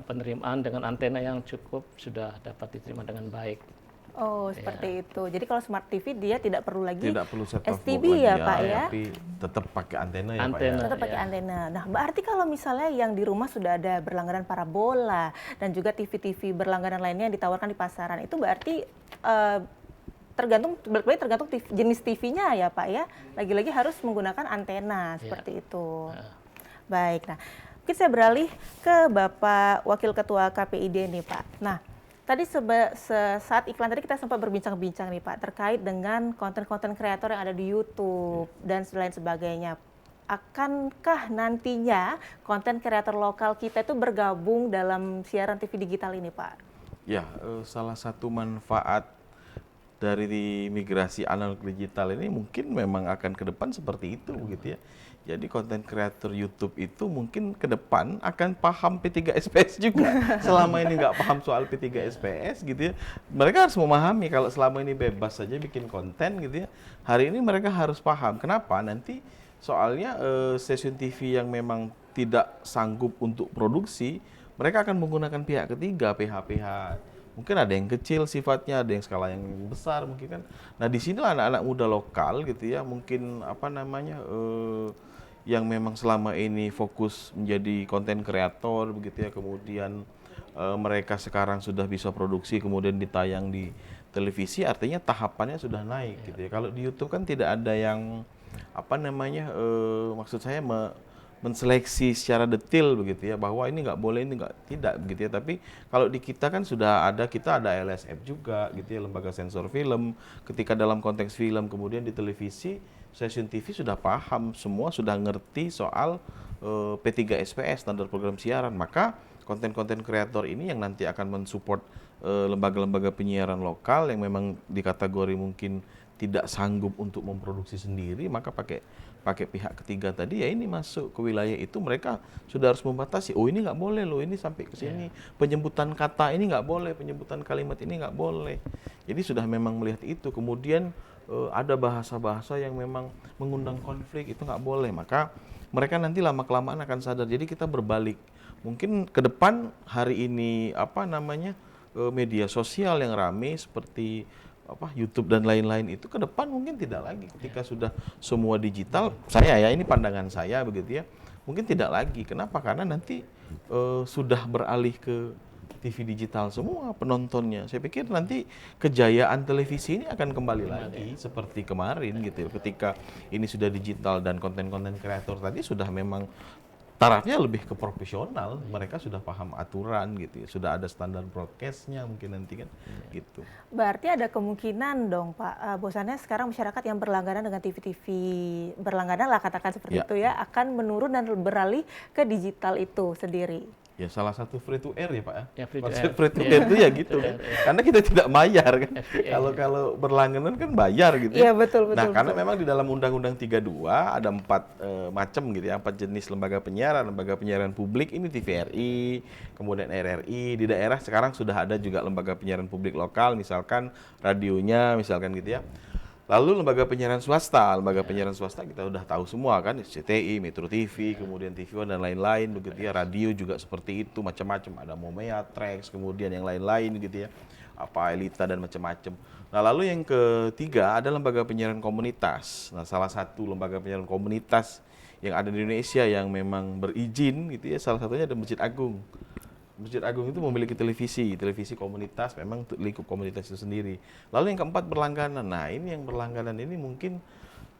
penerimaan dengan antena yang cukup sudah dapat diterima dengan baik. Oh, seperti itu. Jadi kalau Smart TV dia tidak perlu lagi set-top STB box ya lagi, Pak ya? Tapi tetap pakai antena ya Pak ya? Tetap pakai antena. Nah, berarti kalau misalnya yang di rumah sudah ada berlangganan parabola dan juga TV-TV berlangganan lainnya yang ditawarkan di pasaran, itu berarti tergantung jenis TV-nya ya Pak ya. Lagi-lagi harus menggunakan antena seperti itu. Baik, nah mungkin saya beralih ke Bapak Wakil Ketua KPID nih Pak. Nah, tadi saat iklan tadi kita sempat berbincang-bincang nih Pak terkait dengan konten-konten kreator yang ada di YouTube dan lain sebagainya. Akankah nantinya konten kreator lokal kita itu bergabung dalam siaran TV digital ini Pak? Ya, salah satu manfaat dari migrasi analog digital ini mungkin memang akan ke depan seperti itu gitu ya. Jadi konten kreator YouTube itu mungkin ke depan akan paham P3SPS juga. Selama ini nggak paham soal P3SPS gitu ya. Mereka harus memahami kalau selama ini bebas saja bikin konten gitu ya. Hari ini mereka harus paham. Kenapa? Nanti soalnya stasiun TV yang memang tidak sanggup untuk produksi, mereka akan menggunakan pihak ketiga, PH-PH. Mungkin ada yang kecil sifatnya, ada yang skala yang besar mungkin kan. Nah, di sinilah anak-anak muda lokal gitu ya, mungkin yang memang selama ini fokus menjadi konten kreator begitu ya, kemudian mereka sekarang sudah bisa produksi kemudian ditayang di televisi, artinya tahapannya sudah naik gitu ya. Kalau di YouTube kan tidak ada yang maksud saya menseleksi secara detail begitu ya, bahwa ini nggak boleh, ini nggak tidak begitu ya. Tapi kalau di kita kan sudah ada, kita ada LSF juga gitu ya, lembaga sensor film. Ketika dalam konteks film, kemudian di televisi, stasiun TV sudah paham, semua sudah ngerti soal P3SPS, standar program siaran. Maka konten-konten kreator ini yang nanti akan mensupport lembaga-lembaga penyiaran lokal yang memang dikategori mungkin tidak sanggup untuk memproduksi sendiri, maka pakai pihak ketiga tadi ya, ini masuk ke wilayah itu, mereka sudah harus membatasi. Oh ini nggak boleh loh, ini sampai ke sini. Penyebutan kata ini nggak boleh, penyebutan kalimat ini nggak boleh. Jadi sudah memang melihat itu. Kemudian ada bahasa-bahasa yang memang mengundang konflik, itu nggak boleh. Maka mereka nanti lama-kelamaan akan sadar. Jadi kita berbalik. Mungkin ke depan hari ini media sosial yang ramai seperti YouTube dan lain-lain itu ke depan mungkin tidak lagi, ketika sudah semua digital. Ini pandangan saya begitu ya, mungkin tidak lagi. Kenapa? Karena nanti sudah beralih ke TV digital semua penontonnya. Saya pikir nanti kejayaan televisi ini akan kembali lagi seperti kemarin gitu ya, ketika ini sudah digital dan konten-konten kreator tadi sudah memang tarafnya lebih ke profesional, mereka sudah paham aturan gitu ya, sudah ada standar broadcast-nya mungkin nanti kan gitu. Berarti ada kemungkinan dong Pak, bosannya sekarang masyarakat yang berlangganan dengan TV-TV, berlangganan lah katakan seperti itu ya, akan menurun dan beralih ke digital itu sendiri. Ya salah satu free to air ya Pak ya. Free to air itu ya gitu kan. Karena kita tidak bayar kan. Kalau berlangganan kan bayar gitu ya. Iya betul. Nah karena memang di dalam Undang-Undang 32 ada 4 macam gitu ya, 4 jenis lembaga penyiaran publik ini TVRI, kemudian RRI, di daerah sekarang sudah ada juga lembaga penyiaran publik lokal, misalkan radionya misalkan gitu ya. Lalu lembaga penyiaran swasta kita udah tahu semua kan, SCTI, Metro TV, kemudian TV One dan lain-lain begitu ya. Radio juga seperti itu, macam-macam, ada Momea, Trax, kemudian yang lain-lain gitu ya, Elita dan macam-macam. Nah lalu yang ketiga ada lembaga penyiaran komunitas. Nah salah satu lembaga penyiaran komunitas yang ada di Indonesia yang memang berizin gitu ya, salah satunya ada Masjid Agung. Masjid Agung itu memiliki televisi komunitas, memang lingkup komunitas itu sendiri. Lalu yang keempat berlangganan. Nah ini yang berlangganan ini mungkin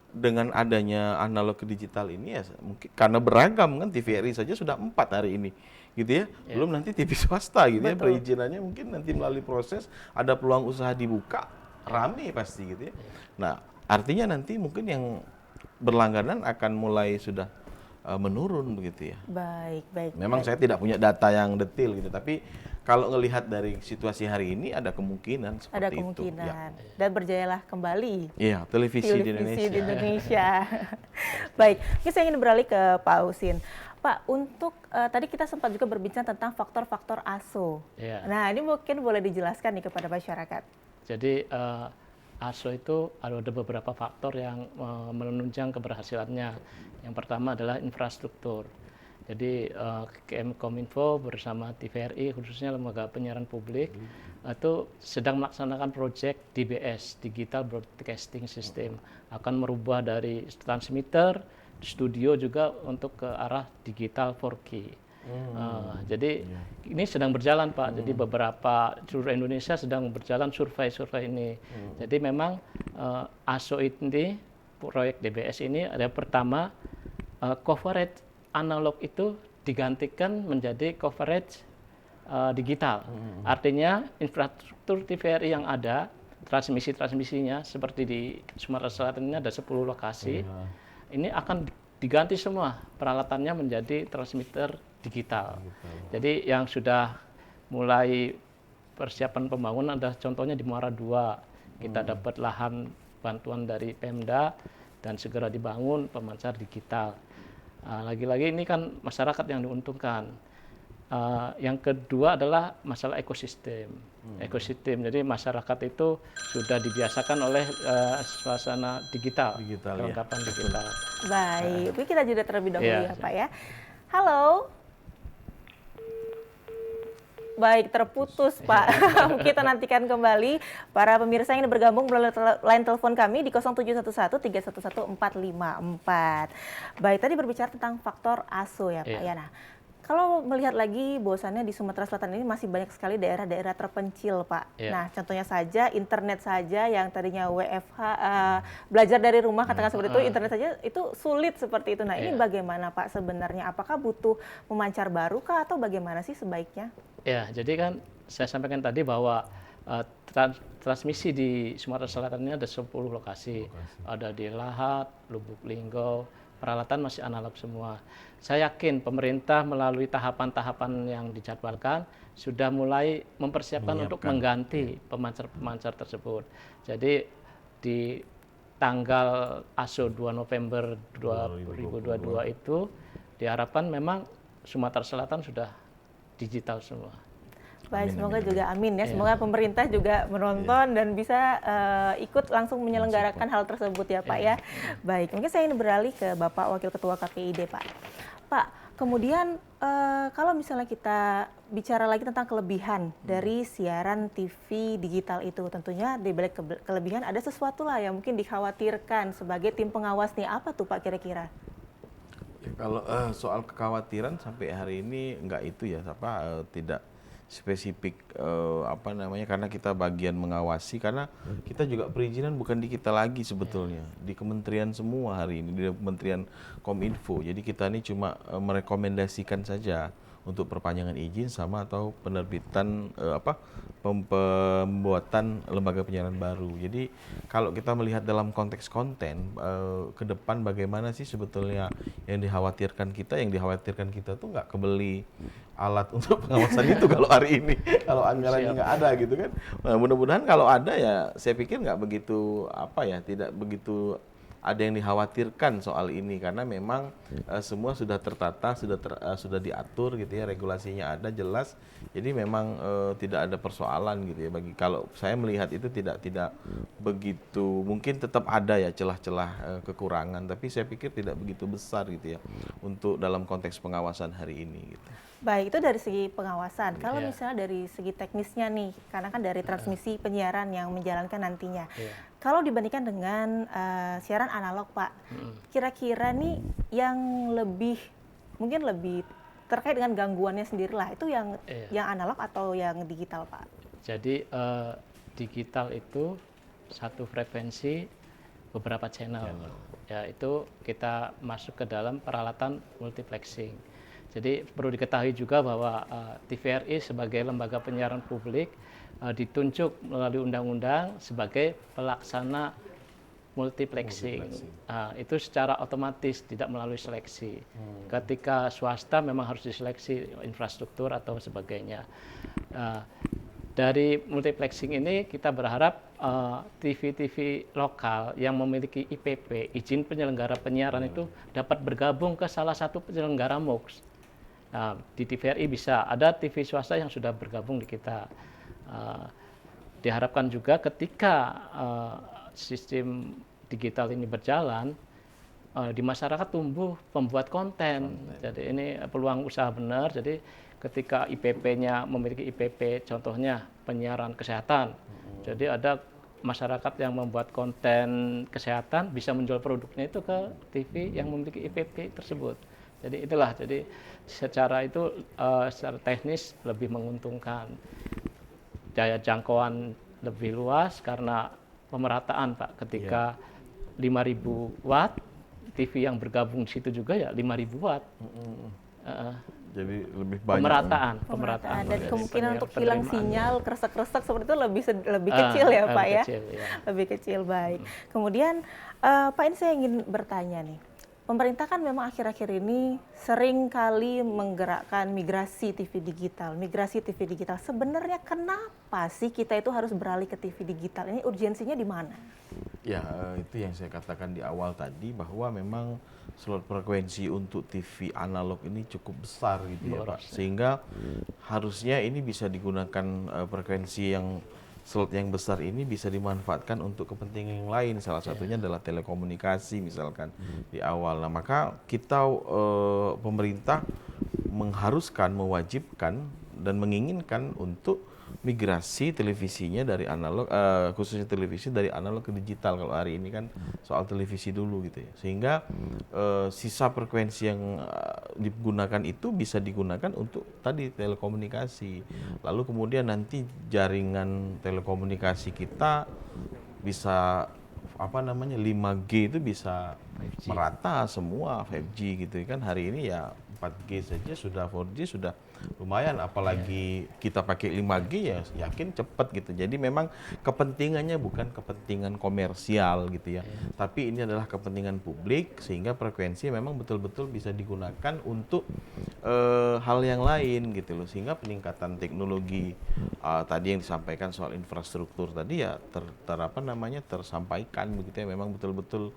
dengan adanya analog ke digital ini ya, mungkin karena beragam kan, TVRI saja sudah 4 hari ini gitu ya. Belum nanti TV swasta gitu ya, perizinannya mungkin nanti melalui proses, ada peluang usaha dibuka, rame pasti gitu ya. Nah artinya nanti mungkin yang berlangganan akan mulai sudah menurun begitu ya. Baik. Memang saya tidak punya data yang detail gitu, tapi kalau ngelihat dari situasi hari ini ada kemungkinan seperti itu. Ada kemungkinan. Dan berjayalah kembali. Iya, televisi di Indonesia. Baik, ini saya ingin beralih ke Pak Husin. Pak, untuk tadi kita sempat juga berbincang tentang faktor-faktor ASO. Nah, ini mungkin boleh dijelaskan nih kepada masyarakat. Jadi ASO itu ada beberapa faktor yang menunjang keberhasilannya. Yang pertama adalah infrastruktur. Jadi Kominfo bersama TVRI, khususnya lembaga penyiaran publik, itu sedang melaksanakan proyek DBS, Digital Broadcasting System, akan merubah dari transmitter, studio juga untuk ke arah digital 4K. Jadi ini sedang berjalan Pak. Jadi beberapa seluruh Indonesia sedang berjalan survei ini. Jadi memang ASO ini, proyek DBS ini ada pertama coverage analog itu digantikan menjadi coverage digital. Artinya infrastruktur TVRI yang ada, transmisinya seperti di Sumatera Selatan ini ada 10 lokasi. Ini akan diganti semua peralatannya menjadi transmitter digital. Jadi yang sudah mulai persiapan pembangunan ada contohnya di Muara II. Kita dapat lahan bantuan dari Pemda dan segera dibangun pemancar digital. Lagi-lagi ini kan masyarakat yang diuntungkan. Yang kedua adalah masalah ekosistem. Jadi masyarakat itu sudah dibiasakan oleh suasana digital kelengkapan digital. Baik, kita jeda terlebih dahulu ya Pak ya. Halo. Baik, terputus Pak. Kita nantikan kembali para pemirsa yang ingin bergabung melalui line telepon kami di 0711-311-454. Baik, tadi berbicara tentang faktor ASO ya Pak. Ya, nah, kalau melihat lagi bahwasannya di Sumatera Selatan ini masih banyak sekali daerah-daerah terpencil, Pak. Nah, contohnya saja internet saja yang tadinya WFH, belajar dari rumah, katakan seperti itu, internet saja itu sulit seperti itu. Nah, ini bagaimana Pak sebenarnya? Apakah butuh pemancar baru kah atau bagaimana sih sebaiknya? Ya, jadi kan saya sampaikan tadi bahwa transmisi di Sumatera Selatan ini ada 10 lokasi. Ada di Lahat, Lubuk Linggau, peralatan masih analog semua. Saya yakin pemerintah melalui tahapan-tahapan yang dijadwalkan sudah mulai mempersiapkan untuk mengganti pemancar-pemancar tersebut. Jadi di tanggal ASO 2 November 2022 itu diharapkan memang Sumatera Selatan sudah digital semua. Baik, semoga juga amin ya. Semoga pemerintah juga menonton dan bisa ikut langsung menyelenggarakan hal tersebut ya Pak ya. Baik, mungkin saya ingin beralih ke Bapak Wakil Ketua KPID Pak. Pak, kemudian kalau misalnya kita bicara lagi tentang kelebihan dari siaran TV digital itu, tentunya di balik kelebihan ada sesuatu lah yang mungkin dikhawatirkan sebagai tim pengawas nih. Apa tuh Pak kira-kira? Ya, kalau soal kekhawatiran sampai hari ini enggak itu ya, tidak spesifik karena kita bagian mengawasi, karena kita juga perizinan bukan di kita lagi sebetulnya, di kementerian semua hari ini, di Kementerian Kominfo. Jadi kita ini cuma merekomendasikan saja untuk perpanjangan izin sama atau penerbitan pembuatan lembaga penyiaran baru. Jadi kalau kita melihat dalam konteks konten ke depan bagaimana sih sebetulnya yang dikhawatirkan kita tuh nggak kebeli alat untuk pengawasan itu kalau hari ini, kalau anggarannya nggak ada gitu kan. Nah, mudah-mudahan kalau ada ya saya pikir nggak begitu tidak begitu ada yang dikhawatirkan soal ini, karena memang semua sudah tertata, sudah diatur gitu ya, regulasinya ada jelas. Jadi memang tidak ada persoalan gitu ya. Kalau saya melihat itu tidak begitu, mungkin tetap ada ya celah-celah kekurangan, tapi saya pikir tidak begitu besar gitu ya untuk dalam konteks pengawasan hari ini gitu. Baik, itu dari segi pengawasan. Kalau misalnya dari segi teknisnya nih, karena kan dari transmisi penyiaran yang menjalankan nantinya. Kalau dibandingkan dengan siaran analog, Pak, kira-kira nih yang mungkin lebih terkait dengan gangguannya sendirilah, itu yang analog atau yang digital, Pak? Jadi digital itu satu frekuensi beberapa channel. Ya, itu kita masuk ke dalam peralatan multiplexing. Jadi perlu diketahui juga bahwa TVRI sebagai lembaga penyiaran publik ditunjuk melalui undang-undang sebagai pelaksana multiplexing. Itu secara otomatis, tidak melalui seleksi. Ketika swasta memang harus diseleksi infrastruktur atau sebagainya. Dari multiplexing ini kita berharap TV-TV lokal yang memiliki IPP, izin penyelenggara penyiaran itu dapat bergabung ke salah satu penyelenggara MUX. Nah, di TVRI bisa, ada TV swasta yang sudah bergabung di kita. Diharapkan juga ketika sistem digital ini berjalan, di masyarakat tumbuh pembuat konten. Jadi ini peluang usaha benar. Jadi ketika IPP-nya memiliki IPP, contohnya penyiaran kesehatan. Jadi ada masyarakat yang membuat konten kesehatan bisa menjual produknya itu ke TV yang memiliki IPP tersebut. Jadi itulah, jadi secara teknis lebih menguntungkan. Daya jangkauan lebih luas karena pemerataan, Pak. Ketika 5.000 watt, TV yang bergabung di situ juga ya 5.000 watt. Jadi lebih banyak pemerataan. Dan kemungkinan untuk hilang sinyal kresek-kresek seperti itu lebih kecil ya Pak ya. Lebih kecil, baik. Kemudian Pak, ini saya ingin bertanya nih. Pemerintah kan memang akhir-akhir ini sering kali menggerakkan migrasi TV digital. Sebenarnya kenapa sih kita itu harus beralih ke TV digital? Ini urgensinya di mana? Ya, itu yang saya katakan di awal tadi, bahwa memang slot frekuensi untuk TV analog ini cukup besar gitu ya Pak. Sehingga harusnya ini bisa digunakan frekuensi yang slot yang besar ini bisa dimanfaatkan untuk kepentingan yang lain, salah satunya adalah telekomunikasi misalkan di awal. Nah, maka kita pemerintah mewajibkan dan menginginkan untuk migrasi televisinya dari analog, khususnya televisi dari analog ke digital. Kalau hari ini kan soal televisi dulu gitu ya, sehingga sisa frekuensi yang digunakan itu bisa digunakan untuk tadi telekomunikasi. Lalu kemudian nanti jaringan telekomunikasi kita bisa 5G itu bisa 5G. Merata semua 5G gitu kan. Hari ini ya 4G saja sudah, 4G sudah lumayan, apalagi kita pakai 5G ya yakin cepat gitu. Jadi memang kepentingannya bukan kepentingan komersial gitu ya, tapi ini adalah kepentingan publik, sehingga frekuensi memang betul-betul bisa digunakan untuk hal yang lain gitu loh, sehingga peningkatan teknologi tadi yang disampaikan soal infrastruktur tadi ya tersampaikan begitu ya, memang betul-betul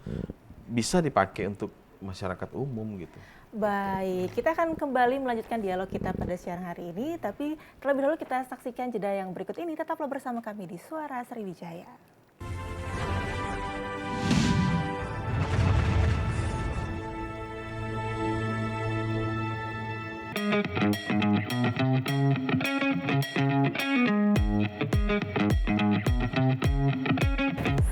bisa dipakai untuk masyarakat umum gitu. Baik, kita akan kembali melanjutkan dialog kita pada siang hari ini, tapi terlebih dahulu kita saksikan jeda yang berikut ini. Tetaplah bersama kami di Suara Sriwijaya.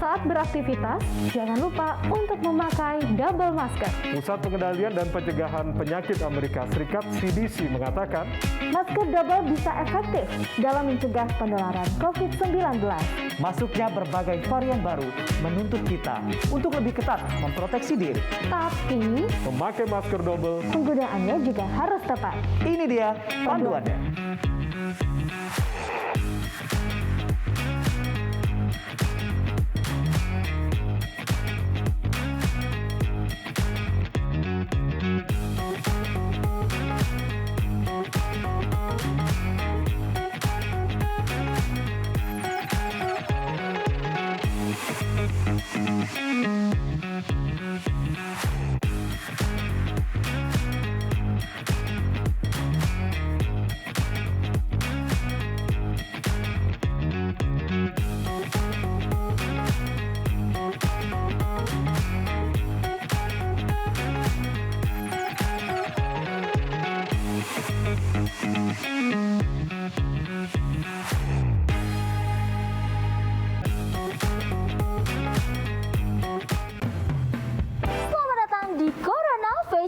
Saat beraktivitas, jangan lupa untuk memakai double masker. Pusat Pengendalian dan Pencegahan Penyakit Amerika Serikat (CDC) mengatakan, masker double bisa efektif dalam mencegah penularan COVID-19. Masuknya berbagai varian baru menuntut kita untuk lebih ketat memproteksi diri. Tapi, memakai masker double, penggunaannya juga harus tepat. Ini dia panduannya.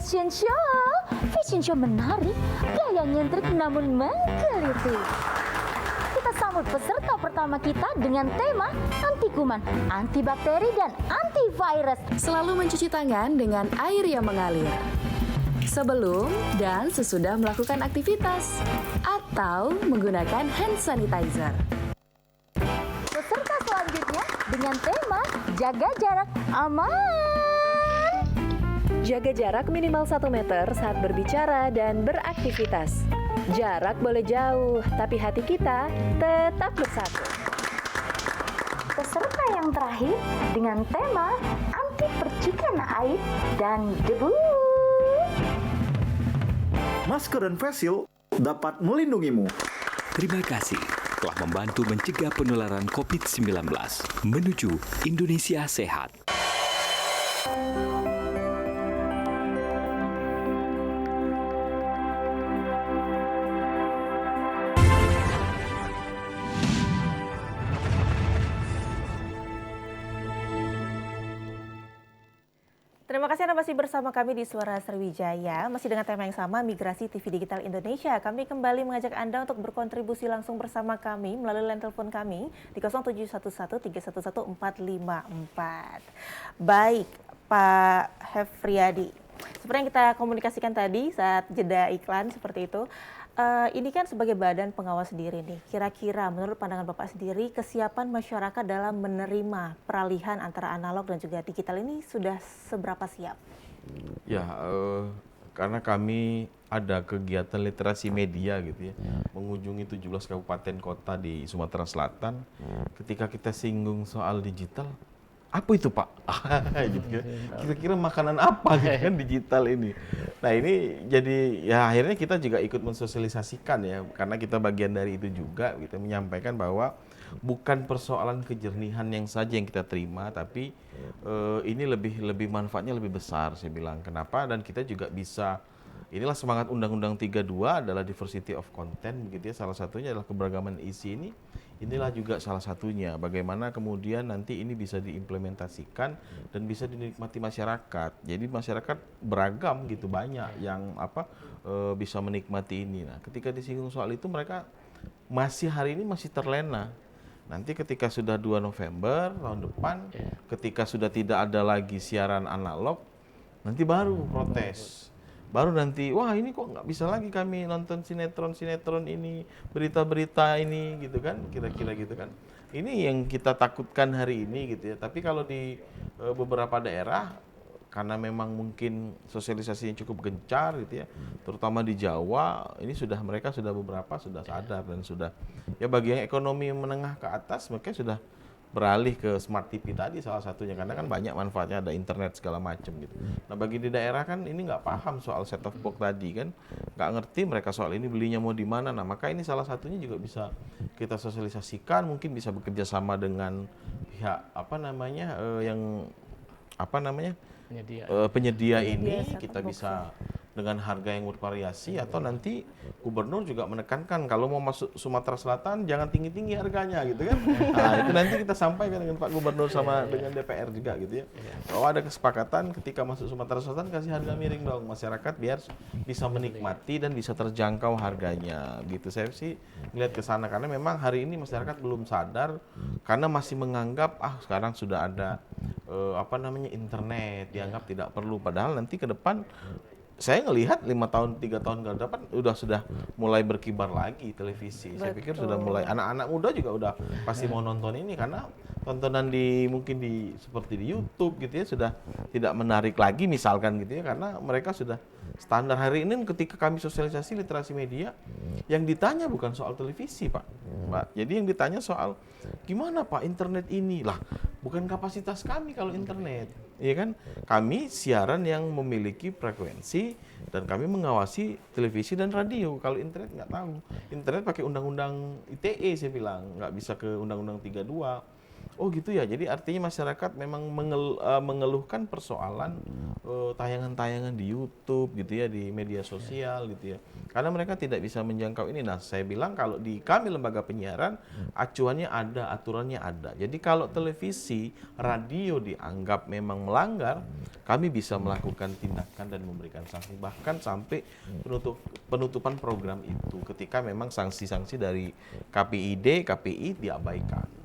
Fashion Show. Fashion Show menarik, gaya nyentrik namun menggelitik. Kita sambut peserta pertama kita dengan tema anti kuman, antibakteri, dan antivirus. Selalu mencuci tangan dengan air yang mengalir sebelum dan sesudah melakukan aktivitas atau menggunakan hand sanitizer. Peserta selanjutnya dengan tema jaga jarak aman. Jaga jarak minimal 1 meter saat berbicara dan beraktivitas. Jarak boleh jauh, tapi hati kita tetap bersatu. Peserta yang terakhir dengan tema anti percikan air dan debu. Masker dan face shield dapat melindungimu. Terima kasih telah membantu mencegah penularan COVID-19 menuju Indonesia sehat. Terima kasih Anda masih bersama kami di Suara Sriwijaya. Masih dengan tema yang sama, Migrasi TV Digital Indonesia. Kami kembali mengajak Anda untuk berkontribusi langsung bersama kami melalui line telepon kami di 0711311454. Baik, Pak Hefriadi. Seperti yang kita komunikasikan tadi saat jeda iklan seperti itu. Ini kan sebagai badan pengawas sendiri nih, kira-kira menurut pandangan Bapak sendiri kesiapan masyarakat dalam menerima peralihan antara analog dan juga digital ini sudah seberapa siap? Ya, karena kami ada kegiatan literasi media gitu ya, mengunjungi 17 kabupaten kota di Sumatera Selatan. Ketika kita singgung soal digital, apa itu Pak? Kira-kira makanan apa kan digital ini? Nah ini jadi ya akhirnya kita juga ikut mensosialisasikan ya, karena kita bagian dari itu juga, kita menyampaikan bahwa bukan persoalan kejernihan yang saja yang kita terima, tapi ini lebih manfaatnya lebih besar saya bilang. Kenapa? Dan kita juga bisa inilah semangat Undang-Undang 32 adalah diversity of content begitu ya. Salah satunya adalah keberagaman isi ini. Inilah juga salah satunya bagaimana kemudian nanti ini bisa diimplementasikan dan bisa dinikmati masyarakat. Jadi masyarakat beragam gitu, banyak yang bisa menikmati ini. Nah, ketika disinggung soal itu mereka hari ini masih terlena. Nanti ketika sudah 2 November tahun depan, ketika sudah tidak ada lagi siaran analog, nanti baru protes. Baru nanti, wah ini kok nggak bisa lagi kami nonton sinetron ini, berita-berita ini gitu kan, kira-kira gitu kan. Ini yang kita takutkan hari ini gitu ya. Tapi kalau di beberapa daerah, karena memang mungkin sosialisasinya cukup gencar gitu ya, terutama di Jawa, ini mereka sudah beberapa sudah sadar dan sudah, ya bagi yang ekonomi menengah ke atas, mereka sudah beralih ke smart TV tadi salah satunya, karena kan banyak manfaatnya, ada internet segala macam gitu. Nah bagi di daerah kan ini nggak paham soal set top box tadi kan, nggak ngerti mereka soal ini belinya mau di mana. Nah maka ini salah satunya juga bisa kita sosialisasikan, mungkin bisa bekerja sama dengan pihak penyedia ini, kita bisa dengan harga yang bervariasi, atau nanti gubernur juga menekankan kalau mau masuk Sumatera Selatan jangan tinggi-tinggi harganya gitu kan. Nah, itu nanti kita sampaikan dengan Pak Gubernur sama dengan DPR juga gitu ya. Bahwa ada kesepakatan ketika masuk Sumatera Selatan kasih harga miring dong masyarakat biar bisa menikmati dan bisa terjangkau harganya gitu. Saya sih melihat ke sana karena memang hari ini masyarakat belum sadar karena masih menganggap sekarang sudah ada internet, dianggap tidak perlu, padahal nanti ke depan saya ngelihat 3 tahun ke depan sudah mulai berkibar lagi televisi. Betul. Saya pikir sudah mulai, anak-anak muda juga udah pasti mau nonton ini karena tontonan seperti di YouTube gitu ya sudah tidak menarik lagi misalkan gitu ya, karena mereka sudah standar. Hari ini ketika kami sosialisasi literasi media, yang ditanya bukan soal televisi Pak. Jadi yang ditanya soal gimana Pak internet ini lah, bukan kapasitas kami kalau internet. Iya kan, kami siaran yang memiliki frekuensi dan kami mengawasi televisi dan radio. Kalau internet nggak tahu. Internet pakai undang-undang ITE saya bilang, nggak bisa ke undang-undang 32. Oh gitu ya, jadi artinya masyarakat memang mengeluhkan persoalan tayangan-tayangan di YouTube gitu ya, di media sosial gitu ya. Karena mereka tidak bisa menjangkau ini. Nah saya bilang kalau di kami lembaga penyiaran, acuannya ada, aturannya ada. Jadi kalau televisi, radio dianggap memang melanggar, kami bisa melakukan tindakan dan memberikan sanksi. Bahkan sampai penutupan program itu ketika memang sanksi-sanksi dari KPI diabaikan.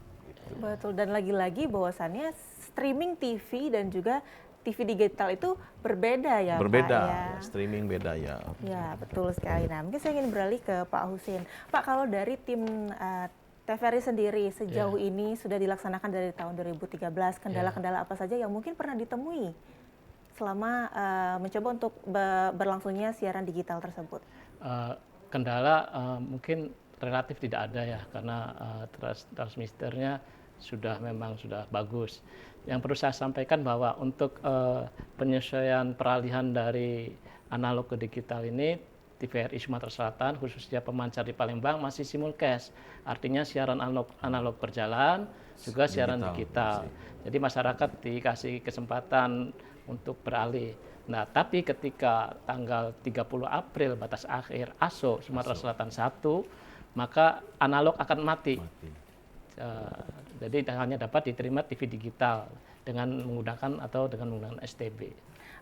Betul, dan lagi-lagi bahwasannya streaming TV dan juga TV digital itu berbeda ya berbeda, Pak ya. Streaming beda ya. Ya betul sekali. Nah mungkin saya ingin beralih ke Pak Husin. Pak, kalau dari tim TVRI sendiri sejauh ini sudah dilaksanakan dari tahun 2013, kendala-kendala apa saja yang mungkin pernah ditemui selama mencoba untuk berlangsungnya siaran digital tersebut? Kendala mungkin relatif tidak ada ya, karena transmitternya sudah bagus. Yang perlu saya sampaikan bahwa untuk penyesuaian peralihan dari analog ke digital ini, TVRI Sumatera Selatan khususnya pemancar di Palembang masih simulcast, artinya siaran analog berjalan juga siaran digital. Jadi masyarakat dikasih kesempatan untuk beralih. Nah, tapi ketika tanggal 30 April batas akhir ASO Sumatera Selatan 1, maka analog akan mati. Jadi hanya dapat diterima TV digital dengan menggunakan STB.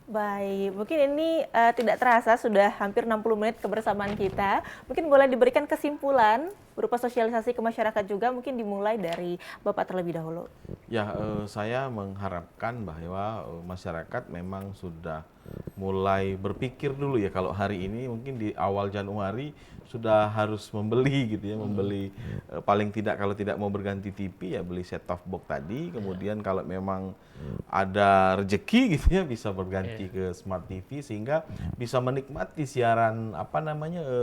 Baik, mungkin ini tidak terasa sudah hampir 60 menit kebersamaan kita. Mungkin boleh diberikan kesimpulan berupa sosialisasi ke masyarakat juga, mungkin dimulai dari Bapak terlebih dahulu. Ya, saya mengharapkan bahwa masyarakat memang sudah mulai berpikir dulu ya, kalau hari ini mungkin di awal Januari sudah harus membeli gitu ya, membeli paling tidak kalau tidak mau berganti TV ya beli set top box tadi, kemudian kalau memang ada rezeki gitu ya bisa berganti ke smart TV sehingga bisa menikmati siaran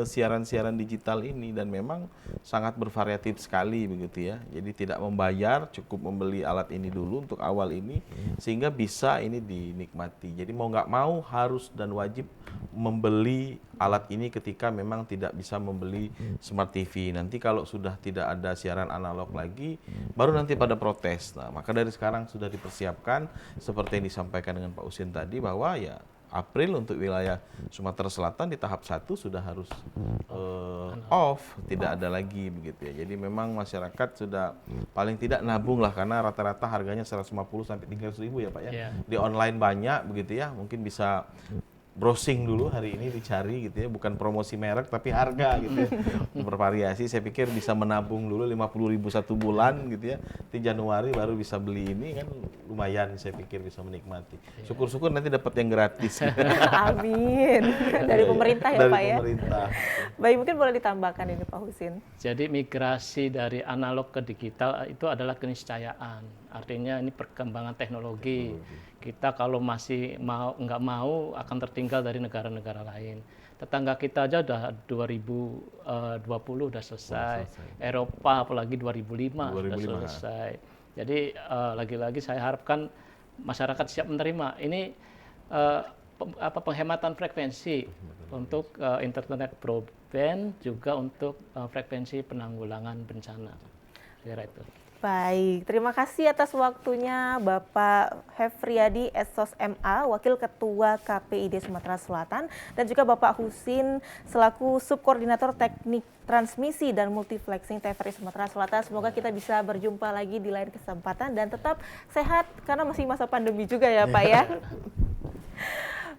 siaran-siaran digital ini, dan memang sangat bervariatif sekali begitu ya. Jadi tidak membayar, cukup membeli alat ini dulu untuk awal ini sehingga bisa ini dinikmati. Jadi mau nggak mau harus dan wajib membeli alat ini ketika memang tidak bisa membeli smart TV. Nanti kalau sudah tidak ada siaran analog lagi, baru nanti pada protes. Nah, maka dari sekarang sudah dipersiapkan seperti yang disampaikan dengan Pak Husin tadi, bahwa ya April untuk wilayah Sumatera Selatan di tahap 1 sudah harus off, tidak ada lagi begitu ya. Jadi memang masyarakat sudah paling tidak nabung lah, karena rata-rata harganya 150 sampai 300 ribu ya Pak ya. Di online banyak begitu ya, mungkin bisa browsing dulu hari ini, dicari gitu ya, bukan promosi merek tapi harga gitu ya. Bervariasi, saya pikir bisa menabung dulu 50 ribu satu bulan gitu ya, di Januari baru bisa beli ini kan lumayan, saya pikir bisa menikmati. Syukur-syukur nanti dapat yang gratis. Amin. Dari pemerintah ya dari Pak ya. Pemerintah. Baik, mungkin boleh ditambahkan ini Pak Husin. Jadi migrasi dari analog ke digital itu adalah keniscayaan. Artinya ini perkembangan teknologi. Kita kalau masih nggak mau akan tertinggal dari negara-negara lain. Tetangga kita aja udah 2020 udah selesai. Eropa apalagi 2005 sudah selesai. Jadi lagi-lagi saya harapkan masyarakat siap menerima. Ini penghematan frekuensi untuk internet broadband, juga untuk frekuensi penanggulangan bencana. Kira itu. Baik, terima kasih atas waktunya Bapak Hefriadi Esos MA, Wakil Ketua KPID Sumatera Selatan, dan juga Bapak Husin selaku Subkoordinator Teknik Transmisi dan Multiplexing TVRI Sumatera Selatan. Semoga kita bisa berjumpa lagi di lain kesempatan dan tetap sehat karena masih masa pandemi juga ya Pak ya.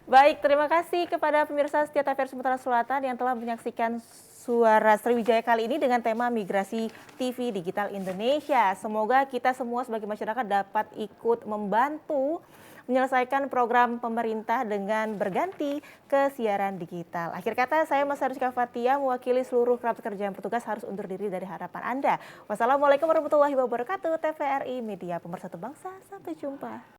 Baik, terima kasih kepada pemirsa setia TVRI Sumatera Selatan yang telah menyaksikan Suara Sriwijaya kali ini dengan tema migrasi TV digital Indonesia. Semoga kita semua sebagai masyarakat dapat ikut membantu menyelesaikan program pemerintah dengan berganti ke siaran digital. Akhir kata, saya Mas Haruska Fathia mewakili seluruh kerabat kerja yang bertugas harus undur diri dari harapan Anda. Wassalamualaikum warahmatullahi wabarakatuh. TVRI Media Pemersatu Bangsa. Sampai jumpa.